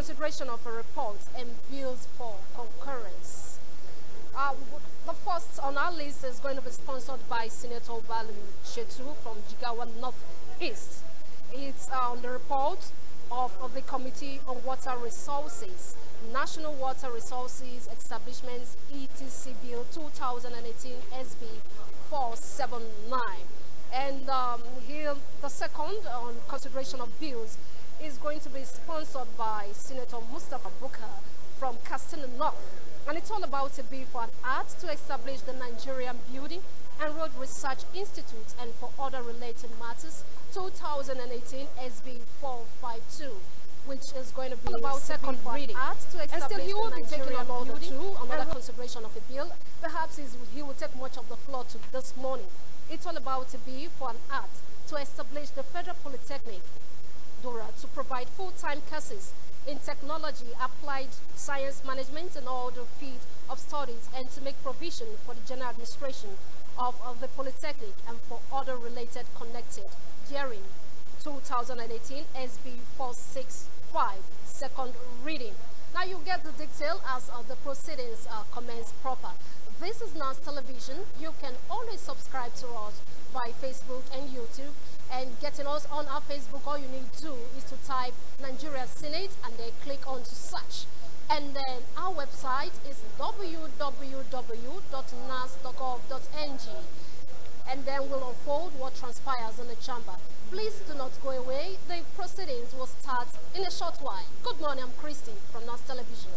consideration of a report and bills for concurrence. The first on our list is going to be sponsored by Senator Balu Shetu from Jigawa Northeast. It's on the report of the Committee on Water Resources, National Water Resources Establishments, ETC Bill 2018 SB 479. And here, the second on consideration of bills is going to be sponsored by Senator Mustafa Bukar from Katsina North. And it's all about a bill for an act to establish the Nigerian Building and Road Research Institute and for other related matters, 2018 SB 452, which is going to be about second reading. And still, he will be taking another another consideration of a bill. Perhaps he will take much of the floor to this morning. It's all about a bill for an act to establish the Federal Polytechnic, Dora, to provide full-time courses in technology, applied science management, and all the field of studies, and to make provision for the general administration of the Polytechnic and for other related connected during 2018 SB 465, second reading. Now you get the detail as the proceedings commence proper. This is NAS Television. You can always subscribe to us by Facebook and YouTube. And getting us on our Facebook, all you need to do is to type Nigeria Senate and then click on to search. And then our website is www.nas.gov.ng. And then we'll unfold what transpires in the chamber. Please do not go away. The proceedings will start in a short while. Good morning, I'm Christy from NAS Television.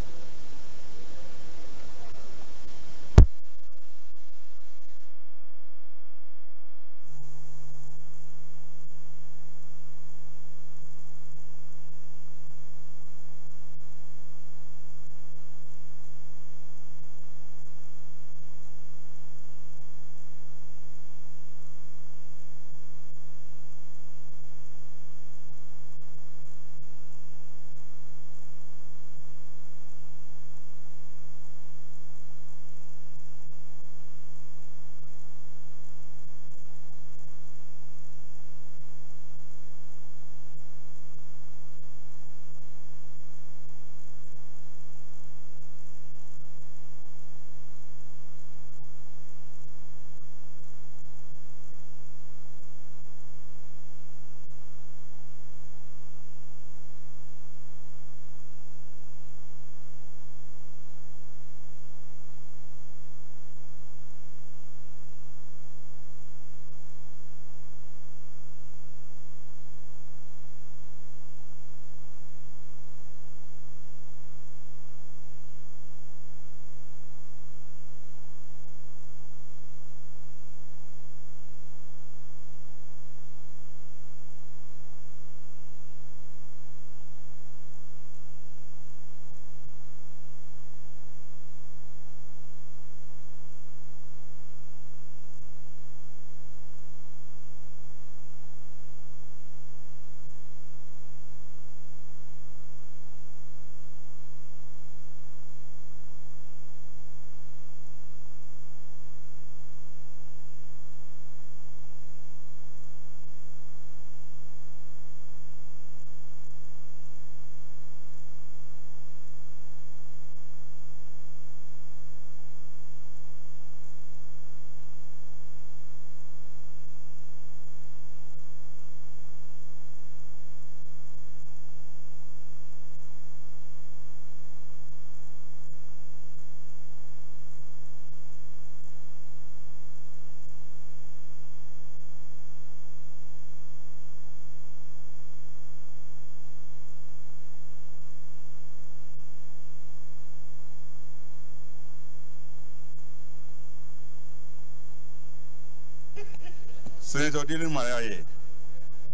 Senator Dylan Malaye,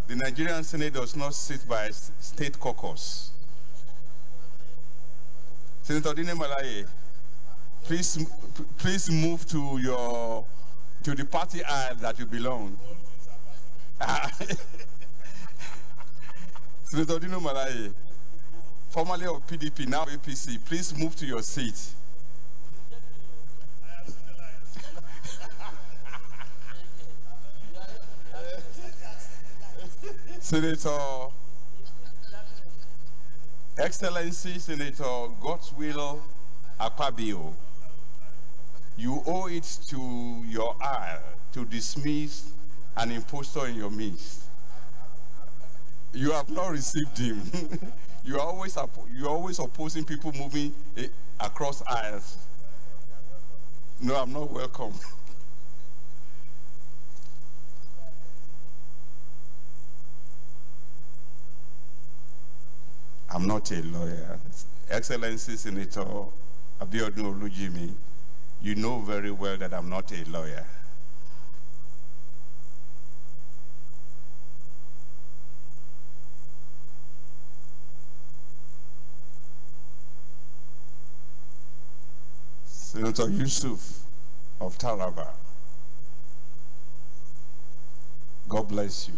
the Nigerian Senate does not sit by state caucus. Senator Dylan Malaye, please move to the party aisle that you belong. Senator Dylan Malaye, formerly of PDP, now APC, please move to your seat. Excellency Senator Godswill Akpabio, you owe it to your eye to dismiss an impostor in your midst. You have not received him. you are always opposing people moving across aisles. No, I'm not welcome. I'm not a lawyer. Excellency Senator Abiodun Olujimi, you know very well that I'm not a lawyer. Senator Yusuf of Taraba, God bless you.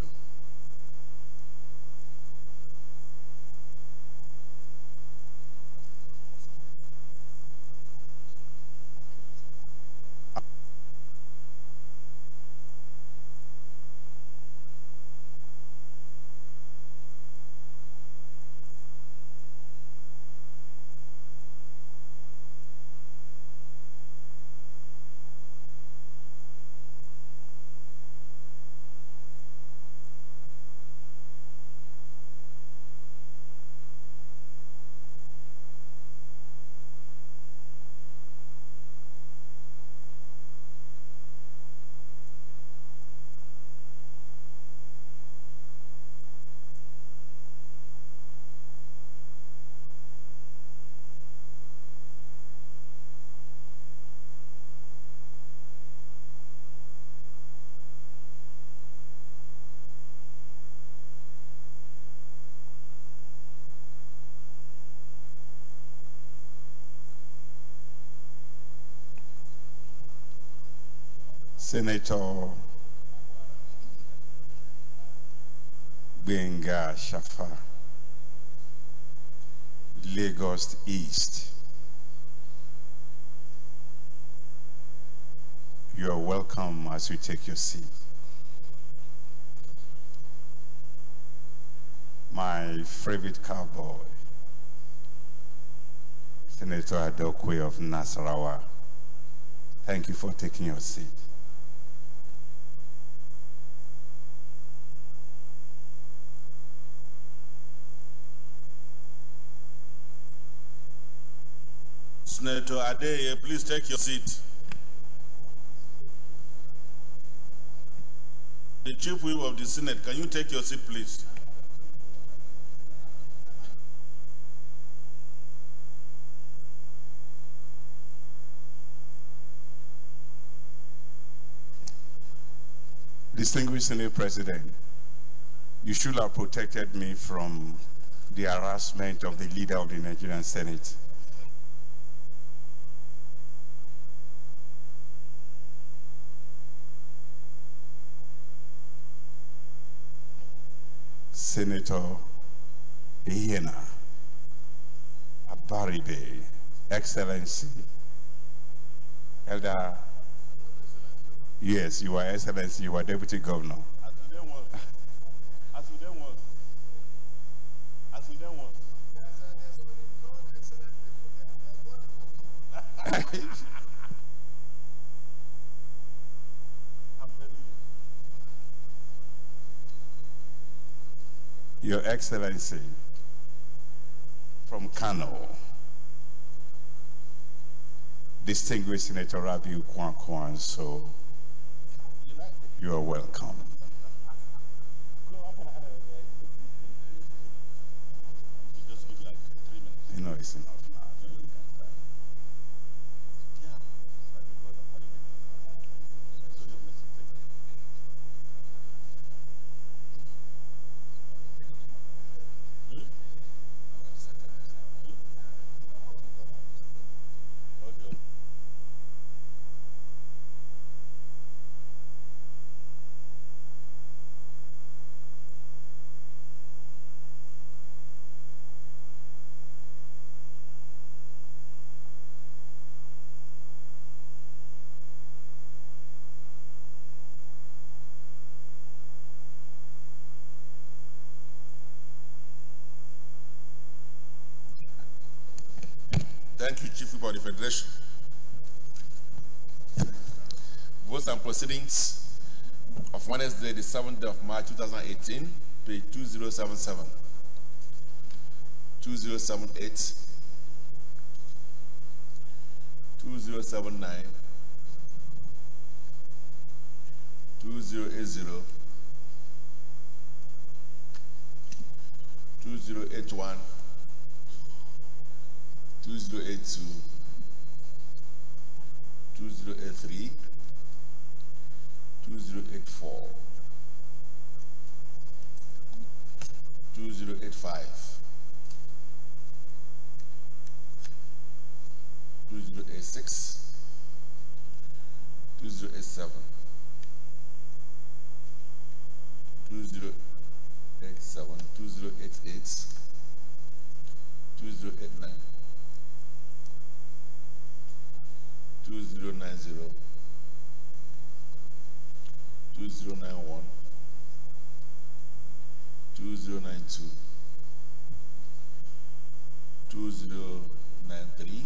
Senator Benga Shafa, Lagos East. You are welcome as you take your seat. My favorite cowboy, Senator Adokwe of Nasarawa. Thank you for taking your seat. Senator Adeye, please take your seat. The Chief Whip of the Senate, can you take your seat, please? Distinguished Senate President, you should have protected me from the harassment of the leader of the Nigerian Senate. Senator Iena Abaribe, Excellency, Elder, yes, you are Excellency, you are Deputy Governor. As you then want. As you then want. Your Excellency, from Kano, distinguished Senator Rabiu Kwankwan, so you are welcome. Just give like 3 minutes. You know it's enough now. Thank you, Chief Whip of the Federation. Votes and proceedings of Wednesday, the 7th day of March 2018, page 2077, 2078, 2079, 2080, 2081, 2082, 2083, 2084, 2085, 2086, 2087, 2087, 2088, 2089, 2090, 2091, 2092, 2093,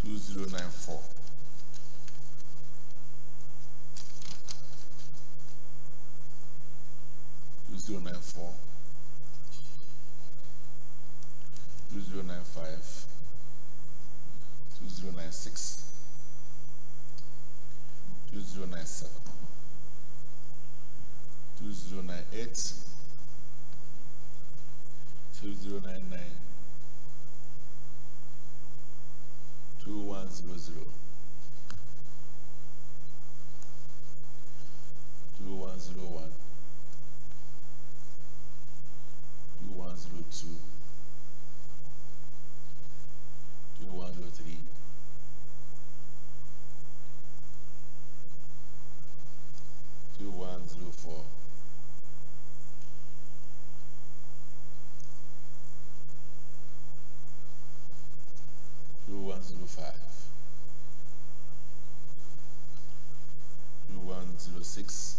2094, 2094, 2095, 2096, 2097, 2098, 2099, 2100, 2101, 2102, 2103, 2104, 2105, 2106,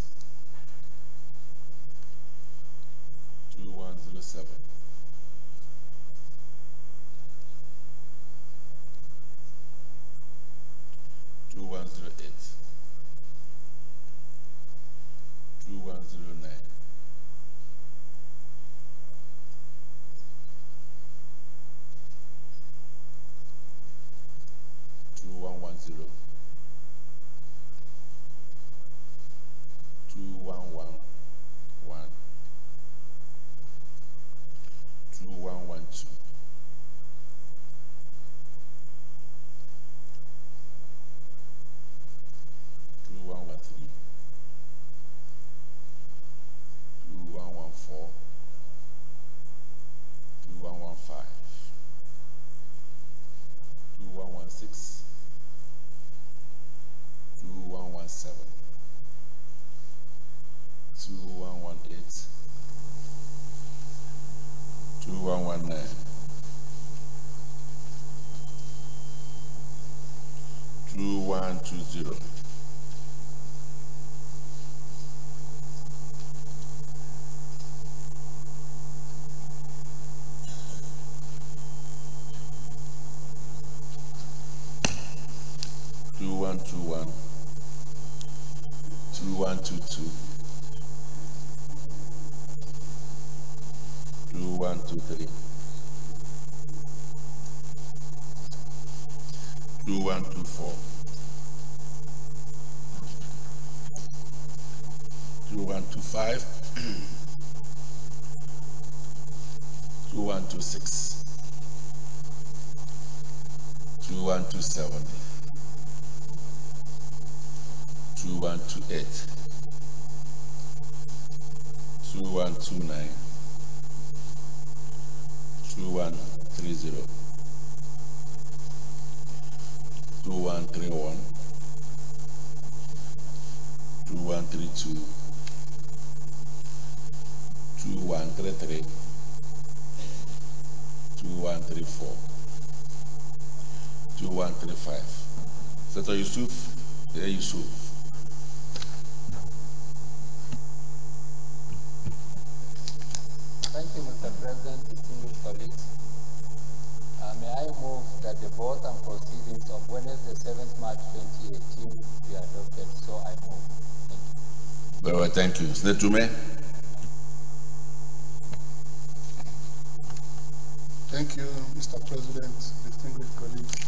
2107, 2108, 2109, 2110, 2111, 2112, 2113, 2114, 2115, 2116, 2117, 2118, 2119, 2120, 2121, 2122, 2123, 2124, 2125, 2126, 2127, 2128, 2129, 2130, 2131, 2132, 2133, 2134, 2135. Senator Yusuf, Yusuf. Thank you, Mr. President, distinguished colleagues. may I move that the vote and proceedings of Wednesday, 7th March 2018 be adopted. So I move. Thank you. Very well, thank you. Senator Tume. Thank you, Mr. President, distinguished colleagues.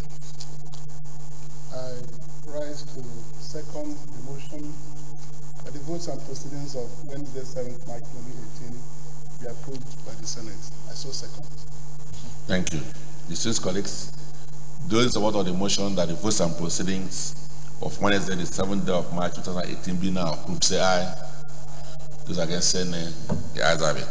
I rise to second the motion that the votes and proceedings of Wednesday, 7th March 2018 be approved by the Senate. I so second. Thank you. Distinguished colleagues, those in support of the motion that the votes and proceedings of Wednesday, the 7th day of March 2018 be now approved, say aye. Those against say nay. The ayes have it.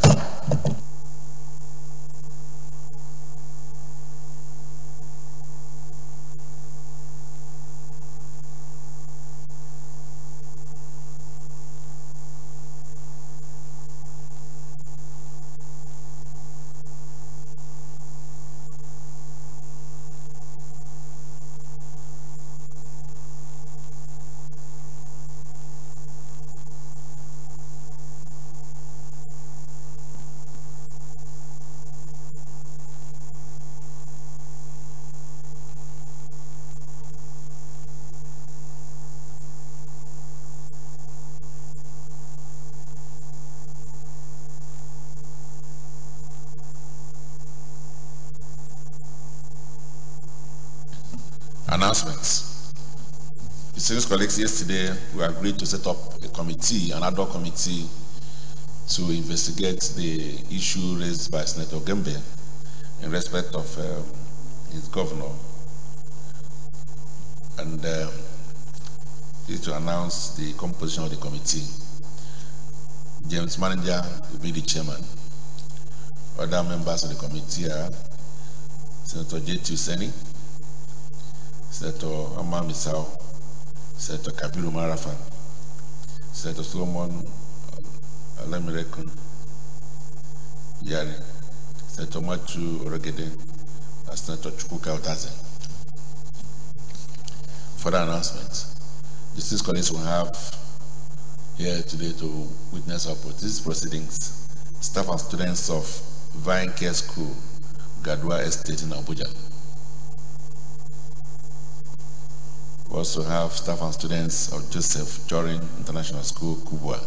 Announcements. Distinguished colleagues, yesterday we agreed to set up a committee, an ad hoc committee, to investigate the issue raised by Senator Gembe in respect of his governor, and is to announce the composition of the committee. James Manager will be the chairman. Other members of the committee are Senator J.T. Useni, Senator Amma Misau, Senator Kabiru Marafan, Senator Solomon Alamirekun Yari, Senator Matthew Oregede, and Senator Chukwuka Otaze. Further announcements. Distinguished colleagues will have here today to witness our proceedings, staff and students of Vine Care School, Gadwa Estate in Abuja. We also have staff and students of Joseph Jorin International School, Kubwa,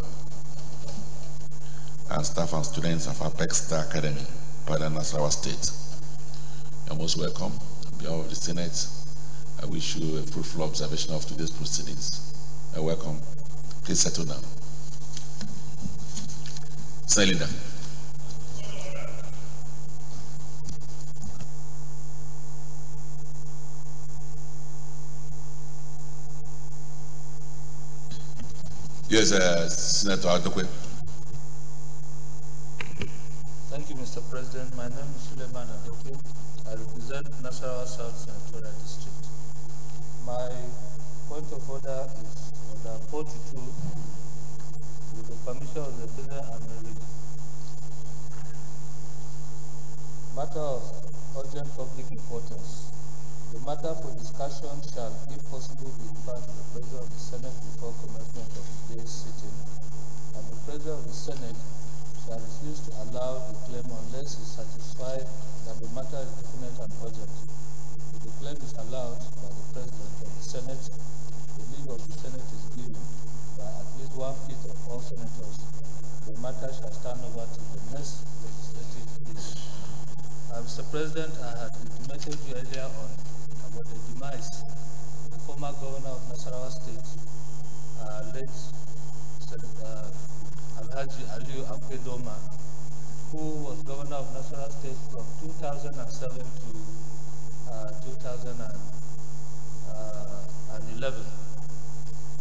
and staff and students of Apex Star Academy, Pada Nasarawa State. You're most welcome. On behalf of the Senate, I wish you a fruitful observation of today's proceedings. You're welcome. Please settle down. Senate Leader. Yes, Senator Adokwe. Thank you, Mr. President. My name is Suleiman Adokwe. I represent Nasarawa South Senatorial District. My point of order is order 42, with the permission of the President and the matter of urgent public importance. The matter for discussion shall, if possible, be referred to the President of the Senate before commencement of today's sitting, and the President of the Senate shall refuse to allow the claim unless he is satisfied that the matter is definite and urgent. If the claim is allowed by the President of the Senate, the leave of the Senate is given by at least 1/5 of all senators. The matter shall stand over to the next legislative meeting. Mr. President, I had intimated you earlier on about the demise of the former governor of Nasarawa State, late Alhaji Aliu Ampedoma, who was governor of Nasarawa State from 2007 to 2011.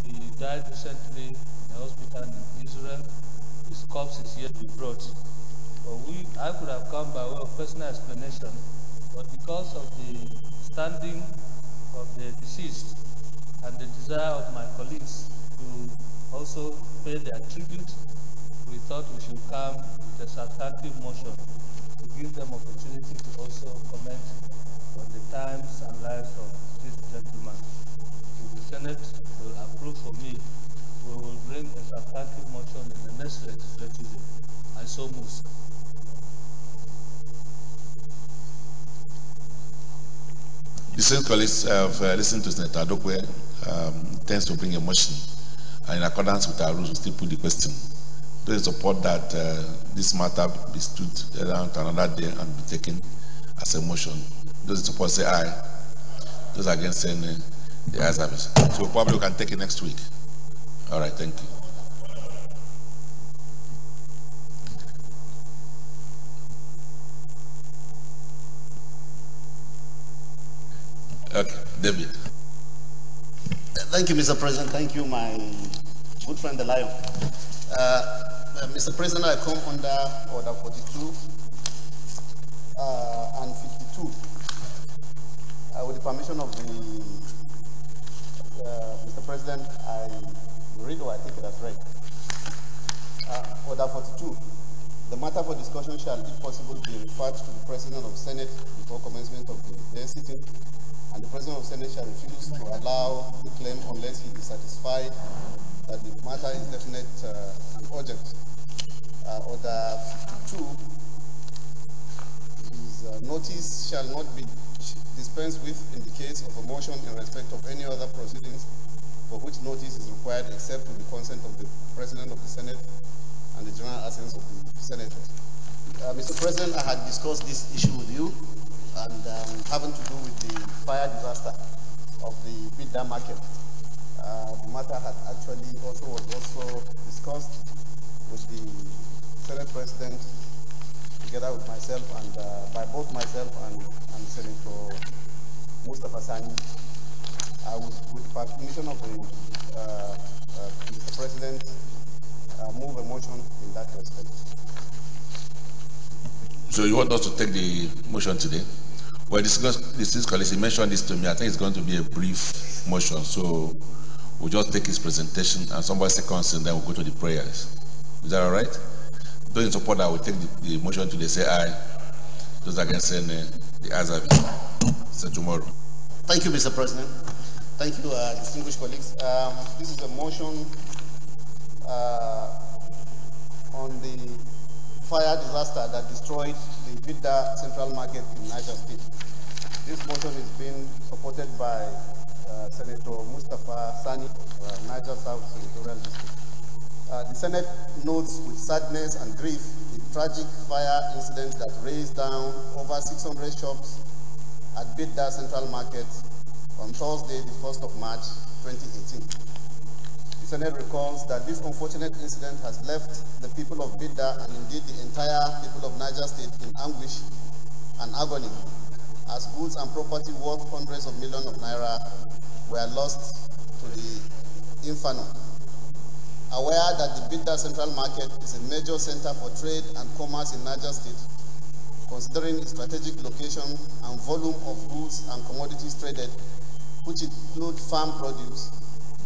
He died recently in a hospital in Israel. His corpse is yet to be brought. I could have come by way of personal explanation, but because of the standing of the deceased and the desire of my colleagues to also pay their tribute, we thought we should come with a substantive motion to give them opportunity to also comment on the times and lives of this gentleman. If the Senate will approve for me, we will bring a substantive motion in the next legislative year. I so move. Distinguished colleagues have listened to Senator Adokwe, intends to bring a motion, and in accordance with our rules, we still put the question. Those in support that this matter be stood down to another day and be taken as a motion. Those in support say aye. Those against saying the ayes have it. So probably we can take it next week. All right, thank you. Okay, David. Thank you, Mr. President. Thank you, my good friend, the Lion. Mr. President, I come under Order 42 and 52. With the permission of the Mr. President, I read or I take it as read. Order 42. The matter for discussion shall, if possible, be referred to the President of the Senate before commencement of the day sitting, and the President of the Senate shall refuse to allow the claim unless he is satisfied that the matter is definite and urgent. Order 52 is notice shall not be dispensed with in the case of a motion in respect of any other proceedings for which notice is required except with the consent of the President of the Senate and the general assent of the Senators. Mr. President, I had discussed this issue with you and having to do with the fire disaster of the Bidda market. The matter had actually was also discussed with the Senate President together with myself and by both myself and Senator Mustafa Sani. I would, with the permission of the Mr. President, move a motion in that respect. So you want us to take the motion today? Well, this colleague, he mentioned this to me. I think it's going to be a brief motion, so we'll just take his presentation and somebody seconds and then we'll go to the prayers. Is that all right? Those in support that will take the motion today say aye. Those against saying the ayes have it. So tomorrow. Thank you, Mr. President. Thank you, distinguished colleagues. This is a motion on the fire disaster that destroyed the Bidda Central Market in Niger State. This motion is being supported by Senator Mustafa Sani, Niger South Senatorial District. The Senate notes with sadness and grief the tragic fire incident that razed down over 600 shops at Bidda Central Market on Thursday, the 1st of March, 2018. The Senate recalls that this unfortunate incident has left the people of Bidda and indeed the entire people of Niger State in anguish and agony as goods and property worth hundreds of millions of naira were lost to the inferno. Aware that the Bidda Central Market is a major center for trade and commerce in Niger State, considering its strategic location and volume of goods and commodities traded, which include farm produce,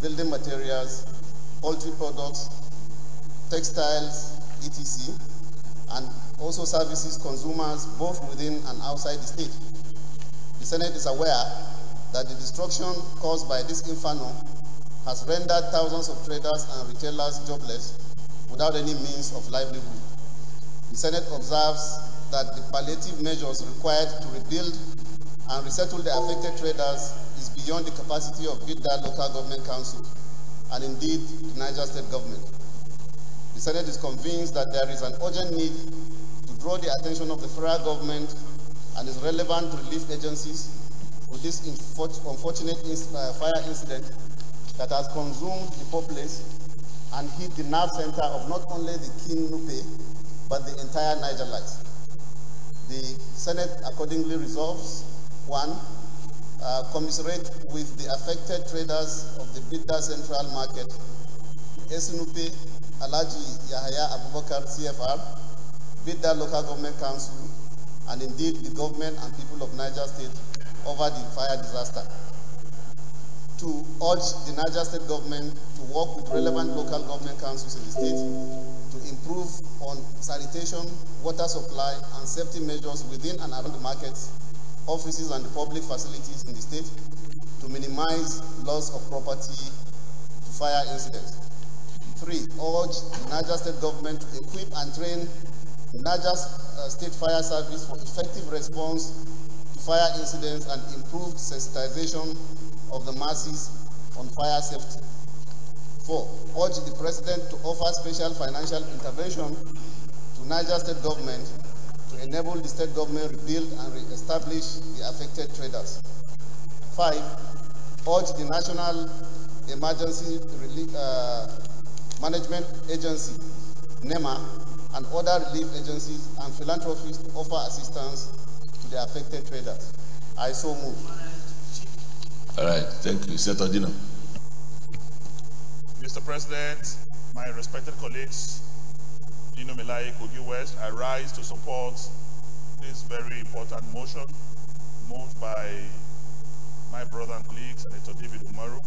building materials, poultry products, textiles, etc., and also services consumers both within and outside the state. The Senate is aware that the destruction caused by this inferno has rendered thousands of traders and retailers jobless without any means of livelihood. The Senate observes that the palliative measures required to rebuild and resettle the affected traders is beyond the capacity of Bidda Local Government Council and indeed the Niger State Government. The Senate is convinced that there is an urgent need to draw the attention of the federal government and its relevant relief agencies to this unfortunate fire incident that has consumed the populace and hit the nerve center of not only the Kinupe, but the entire Niger Light. The Senate accordingly resolves, 1, commiserate with the affected traders of the Bidda Central Market, Esinupe, Alaji Yahaya Abubakar CFR, Bidda Local Government Council, and indeed the government and people of Niger State over the fire disaster. 2, urge the Niger State Government to work with relevant local government councils in the state to improve on sanitation, water supply, and safety measures within and around the markets, offices, and the public facilities in the state to minimize loss of property to fire incidents. 3, urge the Niger State Government to equip and train the Niger State Fire Service for effective response to fire incidents and improved sensitization of the masses on fire safety. 4. Urge the President to offer special financial intervention to Niger State government to enable the state government rebuild and re-establish the affected traders. 5. Urge the National Emergency Relief, Management Agency, NEMA, and other relief agencies and philanthropists to offer assistance to the affected traders. I so move. All right, thank you. Senator Dino. Mr. President, my respected colleagues, Dino Melai, Kogi West, I rise to support this very important motion moved by my brother and colleague, Senator David Umaru,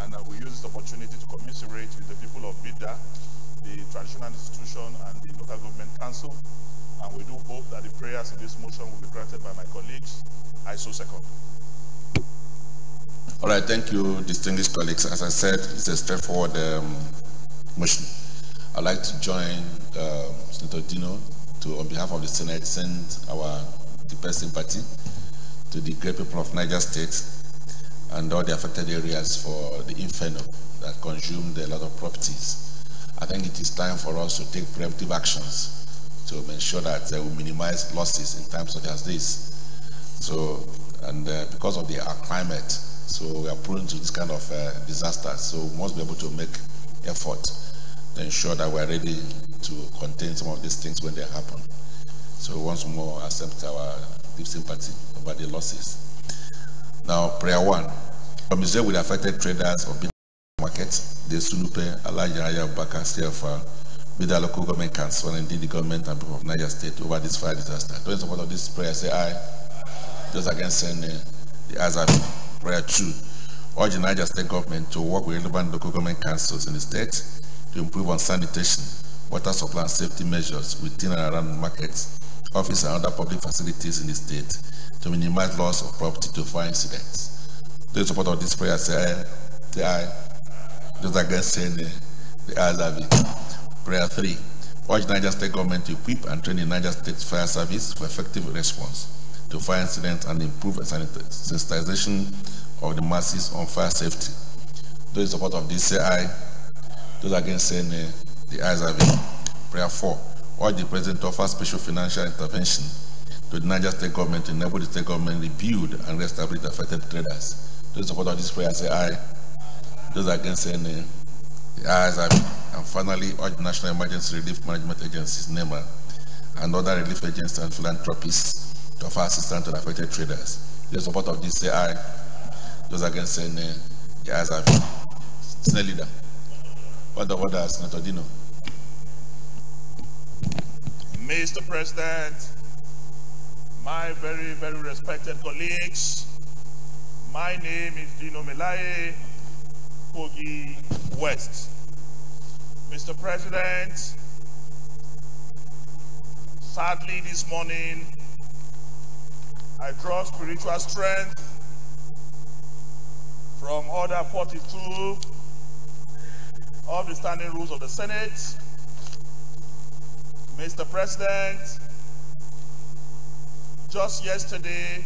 and I will use this opportunity to commiserate with the people of Bida, the traditional institution, and the local government council, and we do hope that the prayers in this motion will be granted by my colleagues. I so second. All right, thank you, distinguished colleagues. As I said, it's a straightforward motion. I'd like to join Senator Dino to, on behalf of the Senate, send our deepest sympathy to the great people of Niger State and all the affected areas for the inferno that consumed a lot of properties. I think it is time for us to take preemptive actions to ensure that we minimize losses in times such as this. So, and because of our climate, so we are prone to this kind of disasters. So we must be able to make effort to ensure that we are ready to contain some of these things when they happen. So once more, I accept our deep sympathy over the losses. Now, prayer 1. Commiserate with the affected traders of Bida market, the Sunupe, Alajaya, Baka, CFR, Bida local government council, and indeed the government and people of Niger State over this fire disaster. Those in support of this prayer say aye. Those against saying the ayes have it. Prayer 2. Urge the Niger State government to work with relevant local government councils in the state to improve on sanitation, water supply and safety measures within and around markets, office and other public facilities in the state to minimize loss of property to fire incidents. Those in support of this prayer say aye. Those against saying the ayes have it. Prayer 3. Urge Niger State government to equip and train the Niger State Fire Service for effective response to fire incidents and improve sensitization of the masses on fire safety. Those in support of this say aye. Those against saying the ayes have it. Prayer 4. Urge the President to offer special financial intervention to the Niger State government to enable the state government rebuild and reestablish the affected traders. Those in support of this prayer say aye. Those against saying the ayes have it. And finally, urge the National Emergency Relief Management Agencies, NEMA, and other relief agents and philanthropists to offer assistance to the affected traders. Those in support of this say aye. Those against saying the ayes have it. Senate Leader. Order, Senator Dino. Mr. President, my very, very respected colleagues, my name is Dino Melaye, Kogi West. Mr. President, sadly this morning, I draw spiritual strength from Order 42 of the standing rules of the Senate. Mr. President, just yesterday,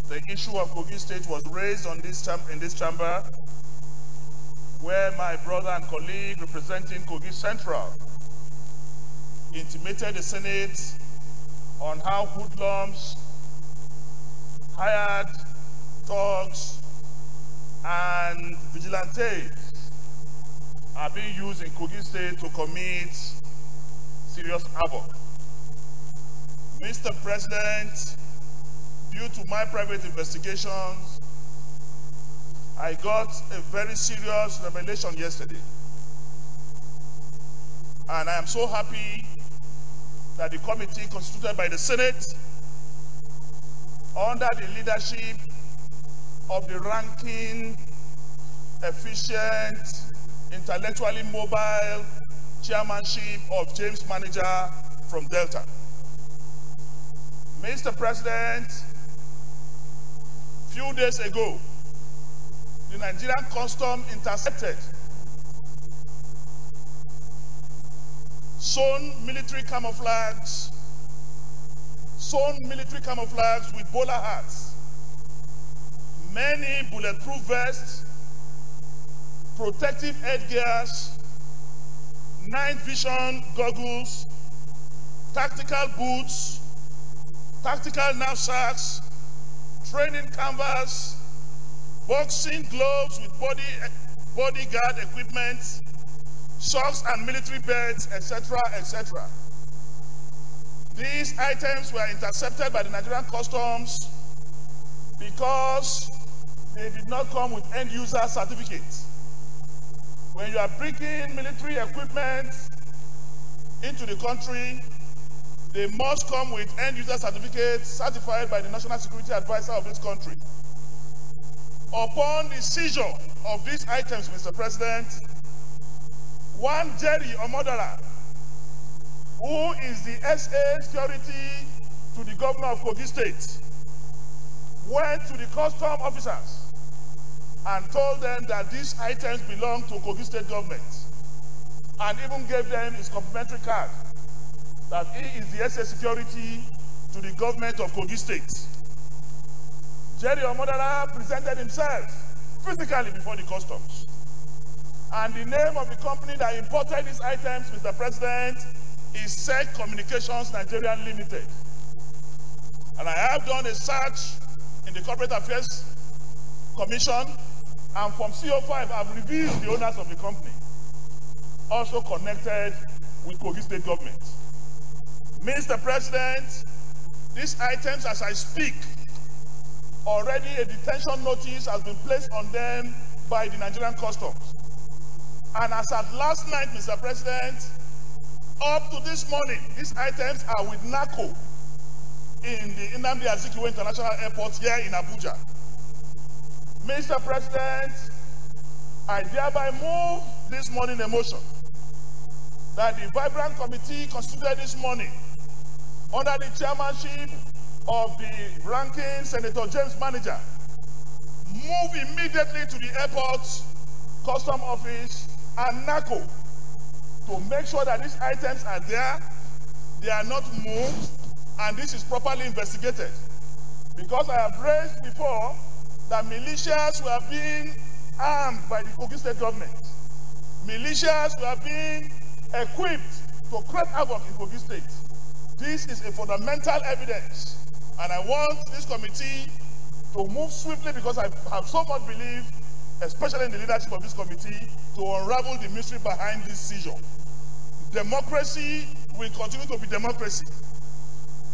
the issue of Kogi State was raised on in this chamber, where my brother and colleague representing Kogi Central intimated the Senate on how hoodlums, hired thugs, and vigilantes are being used in Kogi State to commit serious havoc. Mr. President, due to my private investigations, I got a very serious revelation yesterday. And I am so happy that the committee constituted by the Senate, under the leadership of the ranking, efficient, intellectually mobile chairmanship of James Manager from Delta. Mr. President, few days ago, the Nigerian Custom intercepted sewn military camouflage sewn military camouflage with bowler hats, many bulletproof vests, protective headgears, night vision goggles, tactical boots, tactical knapsacks, training canvas, boxing gloves with bodyguard equipment, socks and military belts, etc., etc. These items were intercepted by the Nigerian Customs because they did not come with end-user certificates. When you are bringing military equipment into the country, they must come with end-user certificates certified by the National Security Advisor of this country. Upon the seizure of these items, Mr. President, one Jerry Omodara, who is the SA security to the governor of Kogi State, went to the custom officers and told them that these items belong to Kogi State government, and even gave them his complimentary card that he is the SA security to the government of Kogi State. Jerry Omodara presented himself physically before the customs. And the name of the company that imported these items, Mr. President, is SEC Communications Nigeria Limited. And I have done a search in the Corporate Affairs Commission, and from CO5 I've revealed the owners of the company, also connected with Kogi State government. Mr. President, these items, as I speak, already a detention notice has been placed on them by the Nigerian Customs. And as at last night, Mr. President, up to this morning, these items are with NACO in the Nnamdi Azikiwe International Airport here in Abuja. Mr. President, I thereby move this morning a motion that the Vibrant Committee constituted this morning under the chairmanship of the ranking Senator James Manager move immediately to the airport, custom office, and NACO to make sure that these items are there, they are not moved, and this is properly investigated. Because I have raised before that militias were being armed by the Kogi State government. Militias were being equipped to create havoc in Kogi State. This is a fundamental evidence, and I want this committee to move swiftly, because I have so much belief, especially in the leadership of this committee, to unravel the mystery behind this seizure. Democracy will continue to be democracy.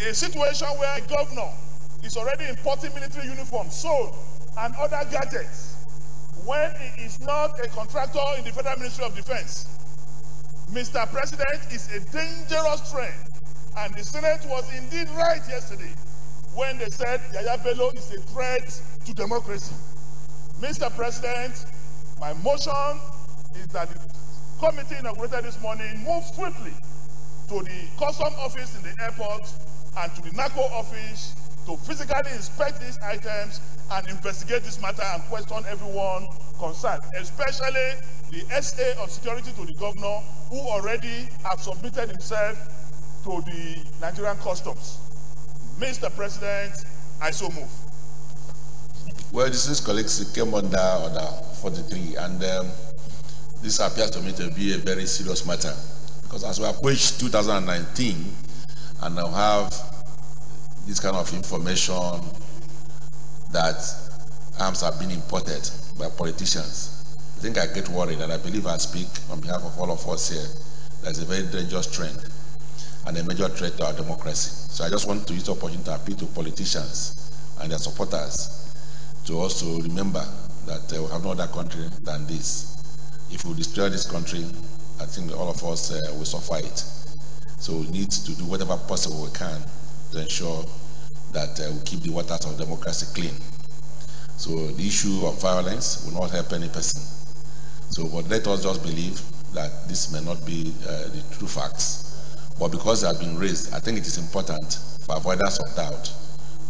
A situation where a governor is already importing military uniforms, sold, and other gadgets, when he is not a contractor in the Federal Ministry of Defense, Mr. President, is a dangerous trend. And the Senate was indeed right yesterday when they said Yaya Bello is a threat to democracy. Mr. President, my motion is that the committee inaugurated this morning move swiftly to the custom office in the airport and to the NACO office to physically inspect these items and investigate this matter and question everyone concerned, especially the SA of security to the governor, who already have submitted himself to the Nigerian Customs. Mr. President, I so move. Well, distinguished colleagues, came under Order 43, and this appears to me to be a very serious matter, because as we approach 2019 and now have this kind of information that arms have been imported by politicians, I think I get worried, and I believe I speak on behalf of all of us here. There's a very dangerous trend and a major threat to our democracy. So I just want to use the opportunity to appeal to politicians and their supporters to also remember that we have no other country than this. If we destroy this country, I think all of us will suffer it. So we need to do whatever possible we can to ensure that we keep the waters of democracy clean. So the issue of violence will not help any person. So but let us just believe that this may not be the true facts. But because they have been raised, I think it is important for avoidance of doubt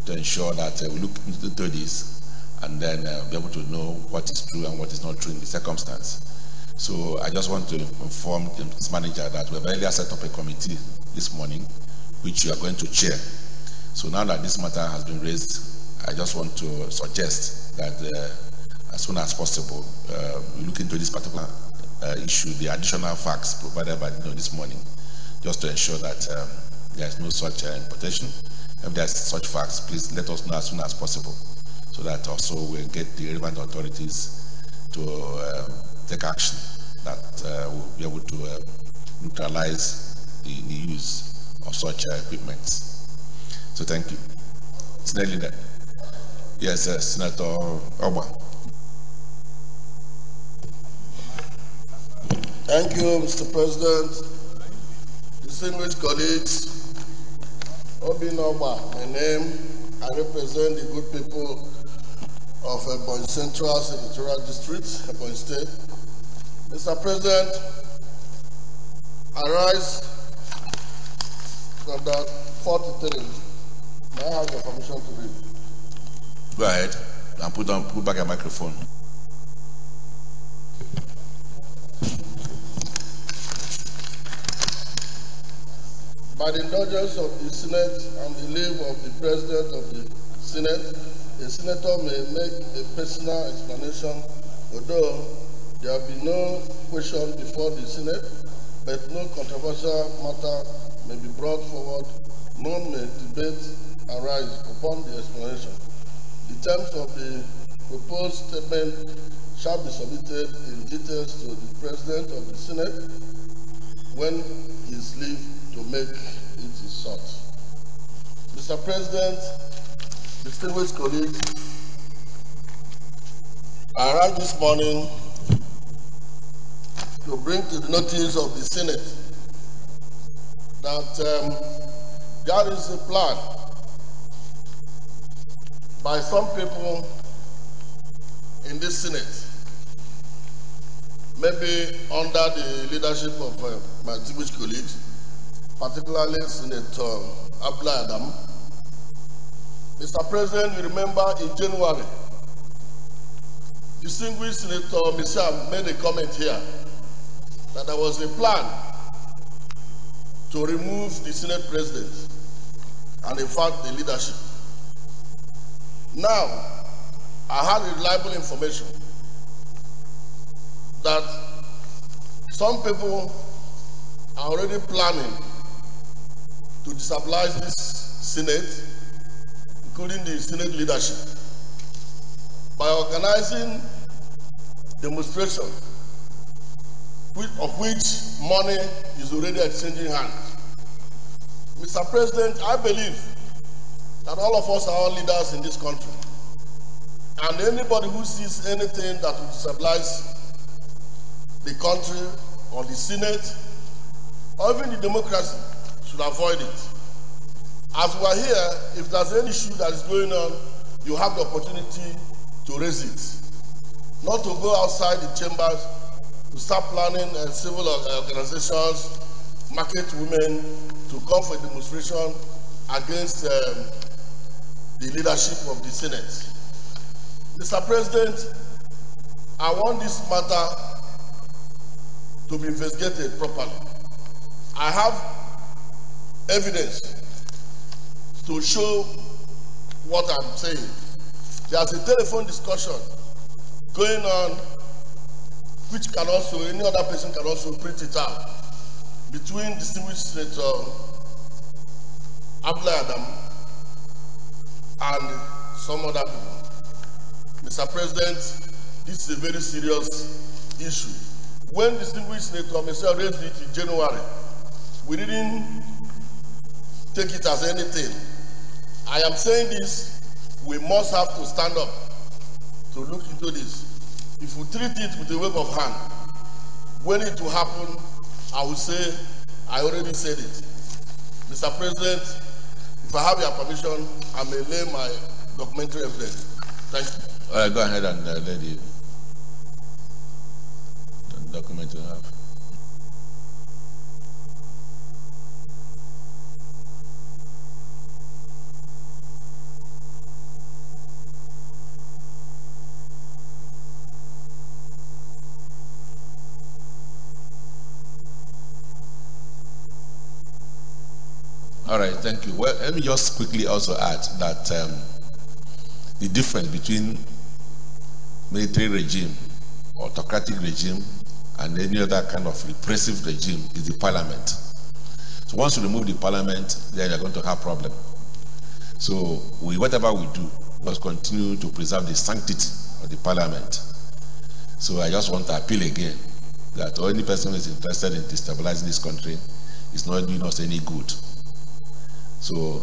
to ensure that we look into this and then be able to know what is true and what is not true in the circumstance. So I just want to inform the manager that we have earlier set up a committee this morning, which you are going to chair, So now that this matter has been raised, I just want to suggest that as soon as possible, we look into this particular issue, the additional facts provided by this morning, just to ensure that there is no such importation. If there is such facts, please let us know as soon as possible, so that also we'll get the relevant authorities to take action that will be able to neutralize the use of such equipment. So thank you. Senate Leader. Yes, Senator Oba. Thank you, Mr. President. Distinguished colleagues, Obi Oba, my name. I represent the good people of Ebonyi Central Senatorial District, Ebonyi State. Mr. President, I rise under 43. May I have your permission to read? Go ahead and put back a microphone. By the indulgence of the Senate and the leave of the President of the Senate, the Senator may make a personal explanation, although there will be no question before the Senate, but no controversial matter may be brought forward, nor may debate arise upon the explanation. The terms of the proposed statement shall be submitted in details to the President of the Senate when his leave to make it is sought. Mr. President, distinguished colleagues, I arrived this morning to bring to the notice of the Senate that there is a plan by some people in this Senate, maybe under the leadership of my distinguished colleagues, particularly Senator Abla Adam. Mr. President, you remember in January, distinguished Senator Misham made a comment here that there was a plan to remove the Senate President and in fact the leadership. Now, I had reliable information that some people are already planning to destabilize this Senate, including the Senate leadership, by organizing demonstration of which money is already exchanging hands. Mr. President, I believe that all of us are all leaders in this country, and anybody who sees anything that will destabilize the country or the Senate or even the democracy should avoid it. As we are here, if there's any issue that is going on, you have the opportunity to raise it. Not to go outside the chambers to start planning civil organizations, market women to come for a demonstration against the leadership of the Senate. Mr. President, I want this matter to be investigated properly. I have evidence to show what I'm saying. There's a telephone discussion going on, which can also, any other person can also print it out, between distinguished Senator Abla Adam and some other people. Mr. President, this is a very serious issue. When distinguished Senator Michelle raised it in January, we didn't take it as anything. I am saying this, we must have to stand up to look into this. If we treat it with a wave of hand, when it will happen, I will say, I already said it. Mr. President, if I have your permission, I may lay my documentary evidence. Thank you. All right, go ahead and let the document you have. All right, thank you. Well, let me just quickly also add that the difference between military regime, autocratic regime, and any other kind of repressive regime is the parliament. So once you remove the parliament, then you're going to have problem. So whatever we do, we must continue to preserve the sanctity of the parliament. So I just want to appeal again that any person who is interested in destabilizing this country is not doing us any good. So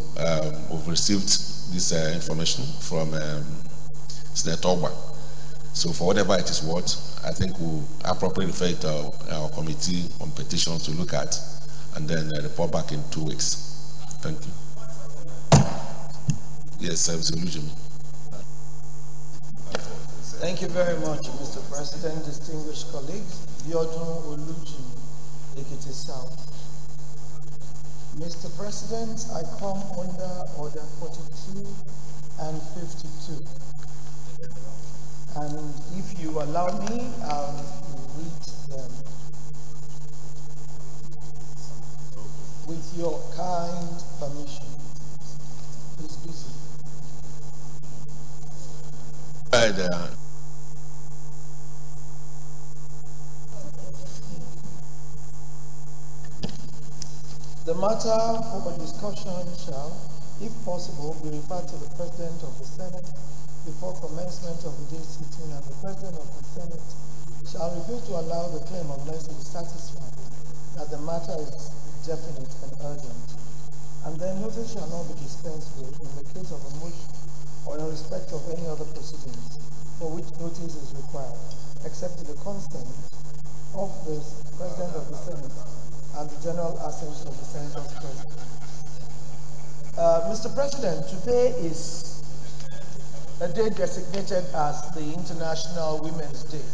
we've received this information from Senator Ogba. So for whatever it is worth, I think we'll appropriately refer it to our committee on petitions to look at, and then report back in 2 weeks. Thank you. Yes, Mr. Olujimi. Thank you very much, Mr. President, distinguished colleagues. Biodun Olujimi, Ekiti South. Mr. President, I come under Order 42 and 52. And if you allow me, I'll read them. With your kind permission. Please be seated. The matter for discussion shall, if possible, be referred to the President of the Senate before commencement of the day's sitting, and the President of the Senate shall refuse to allow the claim unless he is satisfied that the matter is definite and urgent. And then notice shall not be dispensed with in the case of a motion or in respect of any other proceedings for which notice is required, except to the consent of the President of the Senate and the general assent of the Senator's President. Mr. President, today is a day designated as the International Women's Day,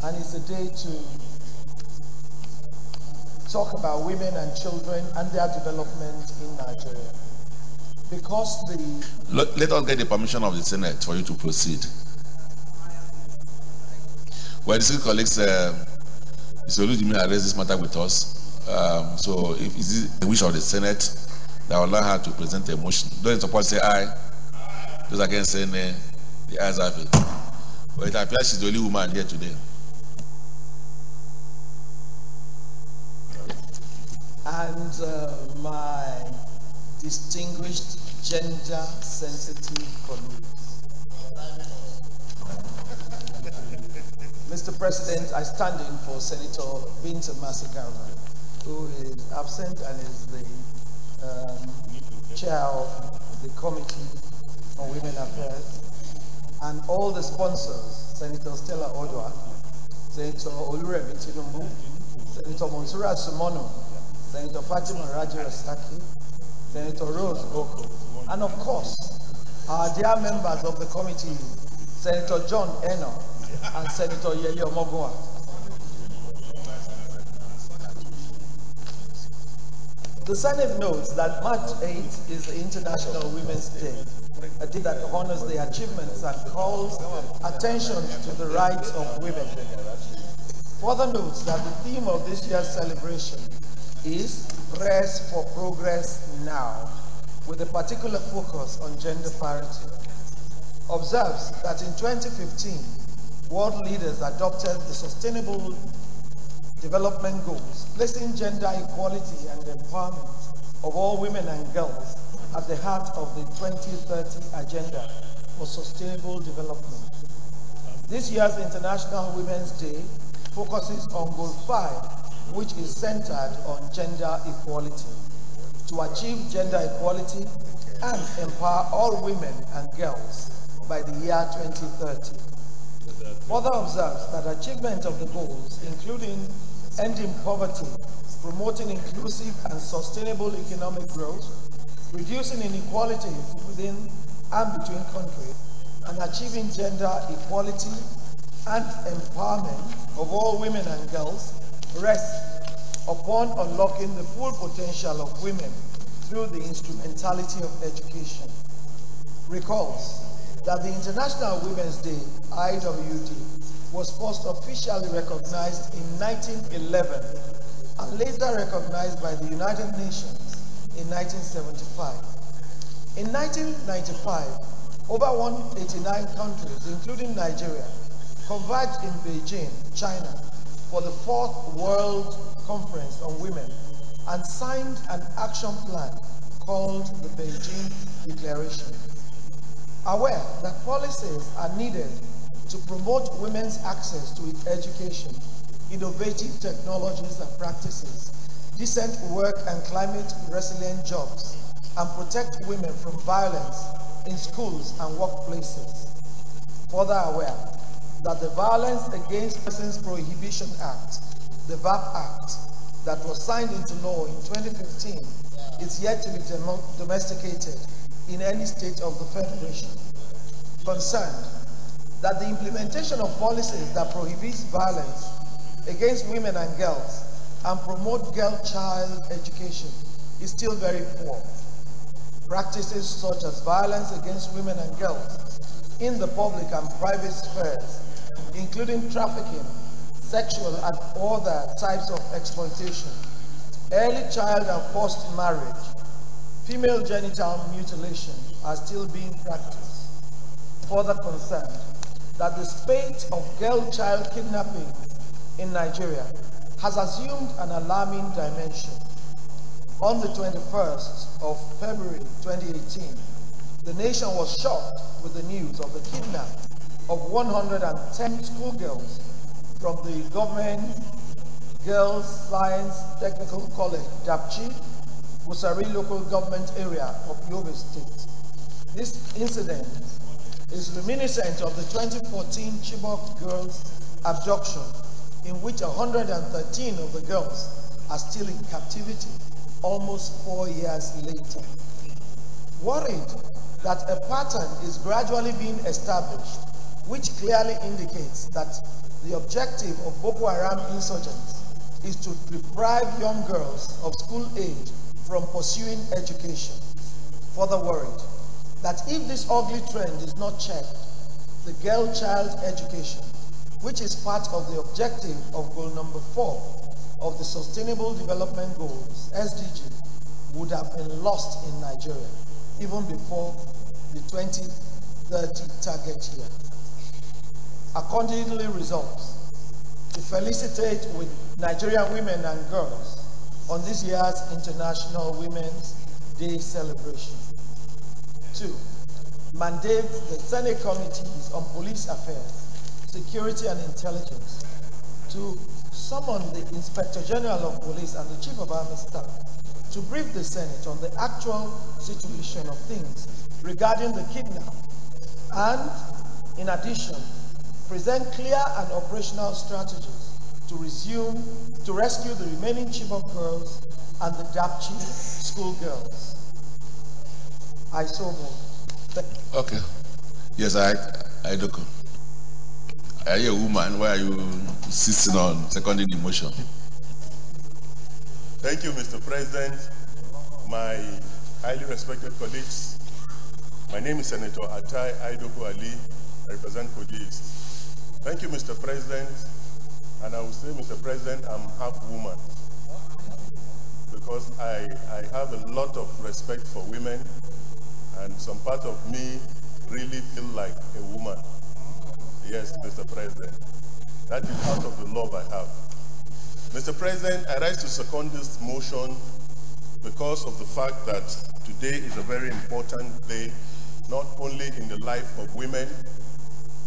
and it's a day to talk about women and children and their development in Nigeria. Because let us get the permission of the Senate for you to proceed. Well, the colleagues, Mr. Olujimi raised this matter with us. So if it is the wish of the Senate, that will allow her to present a motion. Those in support say aye. Those against say nay. The ayes have it. But it appears she's the only woman here today. And my distinguished gender-sensitive colleagues. Mr. President, I stand in for Senator Binta Masigarba, who is absent and is the chair of the Committee on Women Affairs, and all the sponsors, Senator Stella Odwa, Senator Oluremi Tinubu, Senator Monsura Sumono, Senator Fatima Raji-Rasaki, Senator Rose Oko, and of course, our dear members of the committee, Senator John Eno and Senator Yeli Omogua. The Senate notes that March 8th is the International Women's Day, a day that honors their achievements and calls attention to the rights of women. Further notes that the theme of this year's celebration is Press for Progress Now, with a particular focus on gender parity. Observes that in 2015, world leaders adopted the Sustainable Development Goals, placing gender equality and empowerment of all women and girls at the heart of the 2030 Agenda for Sustainable Development. This year's International Women's Day focuses on Goal 5, which is centered on gender equality, to achieve gender equality and empower all women and girls by the year 2030. Further observes that achievement of the goals, including ending poverty, promoting inclusive and sustainable economic growth, reducing inequalities within and between countries, and achieving gender equality and empowerment of all women and girls, rests upon unlocking the full potential of women through the instrumentality of education. Recalls that the International Women's Day, IWD, was first officially recognized in 1911 and later recognized by the United Nations in 1975. In 1995, over 189 countries, including Nigeria, converged in Beijing, China, for the 4th World Conference on Women and signed an action plan called the Beijing Declaration. Aware that policies are needed to promote women's access to education, innovative technologies and practices, decent work and climate resilient jobs, and protect women from violence in schools and workplaces. Further aware that the Violence Against Persons Prohibition Act, the VAP Act, that was signed into law in 2015 is yet to be domesticated in any state of the Federation. Concerned that the implementation of policies that prohibits violence against women and girls and promote girl-child education is still very poor. Practices such as violence against women and girls in the public and private spheres, including trafficking, sexual and other types of exploitation, early child and forced marriage, female genital mutilation are still being practiced. Further concerned that the spate of girl-child kidnapping in Nigeria has assumed an alarming dimension. On the 21st of February 2018, the nation was shocked with the news of the kidnapping of 110 schoolgirls from the Government Girls Science Technical College, Dapchi, Busari local government area of Yobe State. This incident is reminiscent of the 2014 Chibok girls abduction, in which 113 of the girls are still in captivity almost 4 years later. Worried that a pattern is gradually being established, which clearly indicates that the objective of Boko Haram insurgents is to deprive young girls of school age from pursuing education. Further worried that if this ugly trend is not checked, the girl-child education, which is part of the objective of goal number 4 of the Sustainable Development Goals, SDG, would have been lost in Nigeria even before the 2030 target year. Accordingly results to felicitate with Nigerian women and girls on this year's International Women's Day celebration. 2. Mandate the Senate Committees on Police Affairs, Security and Intelligence to summon the Inspector General of Police and the Chief of Army Staff to brief the Senate on the actual situation of things regarding the kidnap and, in addition, present clear and operational strategies to rescue the remaining Chibok girls and the Dapchi school girls. I so move. Okay. Yes, I do. Are you a woman? Why are you insisting on seconding the motion? Thank you, Mr. President. My highly respected colleagues, my name is Senator Atai Aidoku Ali. I represent Kogi East. Thank you, Mr. President. And I will say, Mr. President, I'm half woman because I have a lot of respect for women, and some part of me really feel like a woman. Yes, Mr. President. That is out of the love I have. Mr. President, I rise to second this motion because of the fact that today is a very important day, not only in the life of women,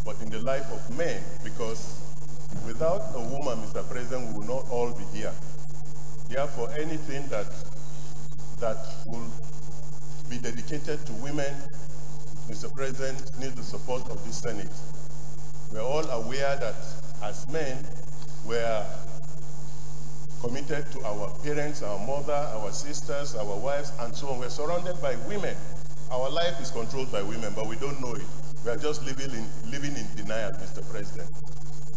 but in the life of men, because without a woman, Mr. President, we will not all be here. Therefore, anything that will be dedicated to women, Mr. President, needs the support of this Senate. We are all aware that as men, we are committed to our parents, our mother, our sisters, our wives, and so on. We're surrounded by women. Our life is controlled by women, but we don't know it. We are just living in denial, Mr. President.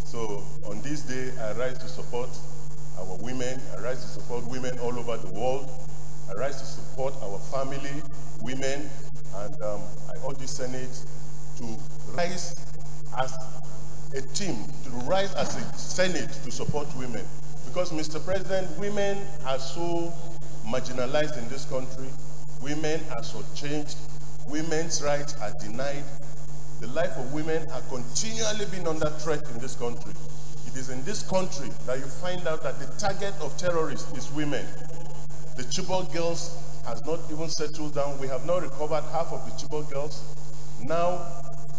So on this day, I rise to support our women. I rise to support women all over the world. I rise to support our family, women, and I urge the Senate to rise as a team, to rise as a Senate to support women. Because, Mr. President, women are so marginalized in this country. Women are shortchanged. Women's rights are denied. The life of women are continually being under threat in this country. It is in this country that you find out that the target of terrorists is women. The Chibok girls has not even settled down. We have not recovered half of the Chibok girls. Now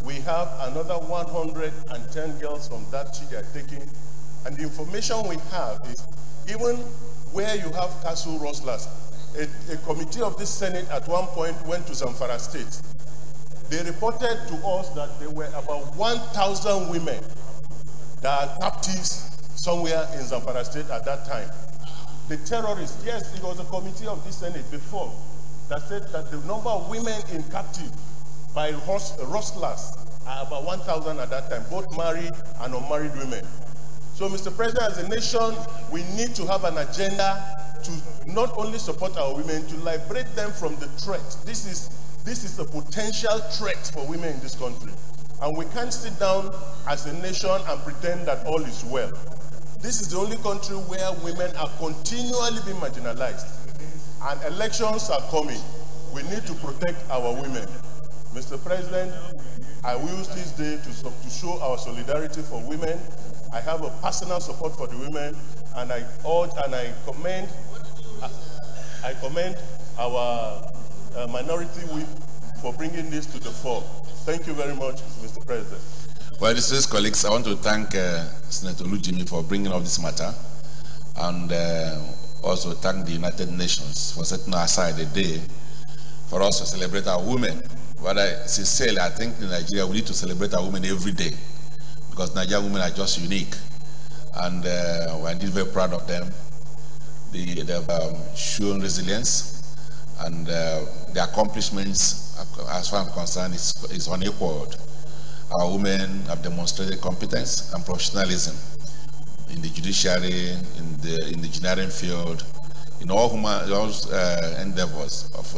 we have another 110 girls from that they are taking. And the information we have is even where you have castle rustlers, a committee of this Senate at one point went to Zamfara State. They reported to us that there were about 1,000 women that are captives somewhere in Zamfara State at that time. The terrorists, yes, it was a committee of this Senate before that said that the number of women in captive by rustlers are about 1,000 at that time, both married and unmarried women. So, Mr. President, as a nation, we need to have an agenda to not only support our women, to liberate them from the threat. This is a potential threat for women in this country. And we can't sit down as a nation and pretend that all is well. This is the only country where women are continually being marginalized. And elections are coming. We need to protect our women. Mr. President, I will use this day to show our solidarity for women. I have a personal support for the women, and I urge and I commend our minority whip for bringing this to the fore. Thank you very much, Mr. President. Well, distinguished colleagues, I want to thank Senator Olujimi for bringing up this matter, and also thank the United Nations for setting aside a day for us to celebrate our women. But sincerely, I think in Nigeria we need to celebrate our women every day, because Nigerian women are just unique, and we're indeed very proud of them. They've shown resilience, and the accomplishments, as far as I'm concerned, is unequaled. Our women have demonstrated competence and professionalism in the judiciary, in the engineering field, in all endeavors of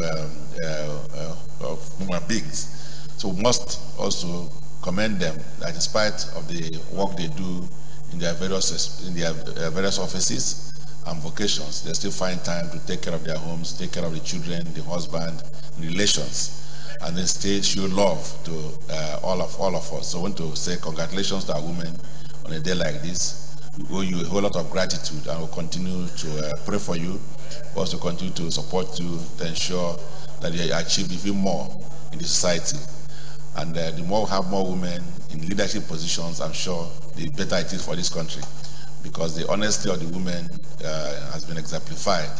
human beings. So we must also commend them that in spite of the work they do in their various offices and vocations, they still find time to take care of their homes, take care of the children, the husband, the relations, and then still show love to all of us. So I want to say congratulations to our women on a day like this. We owe you a whole lot of gratitude, and we'll continue to pray for you, also continue to support you to ensure that you achieve even more in the society. And the more we have more women in leadership positions, I'm sure the better it is for this country, because the honesty of the women has been exemplified,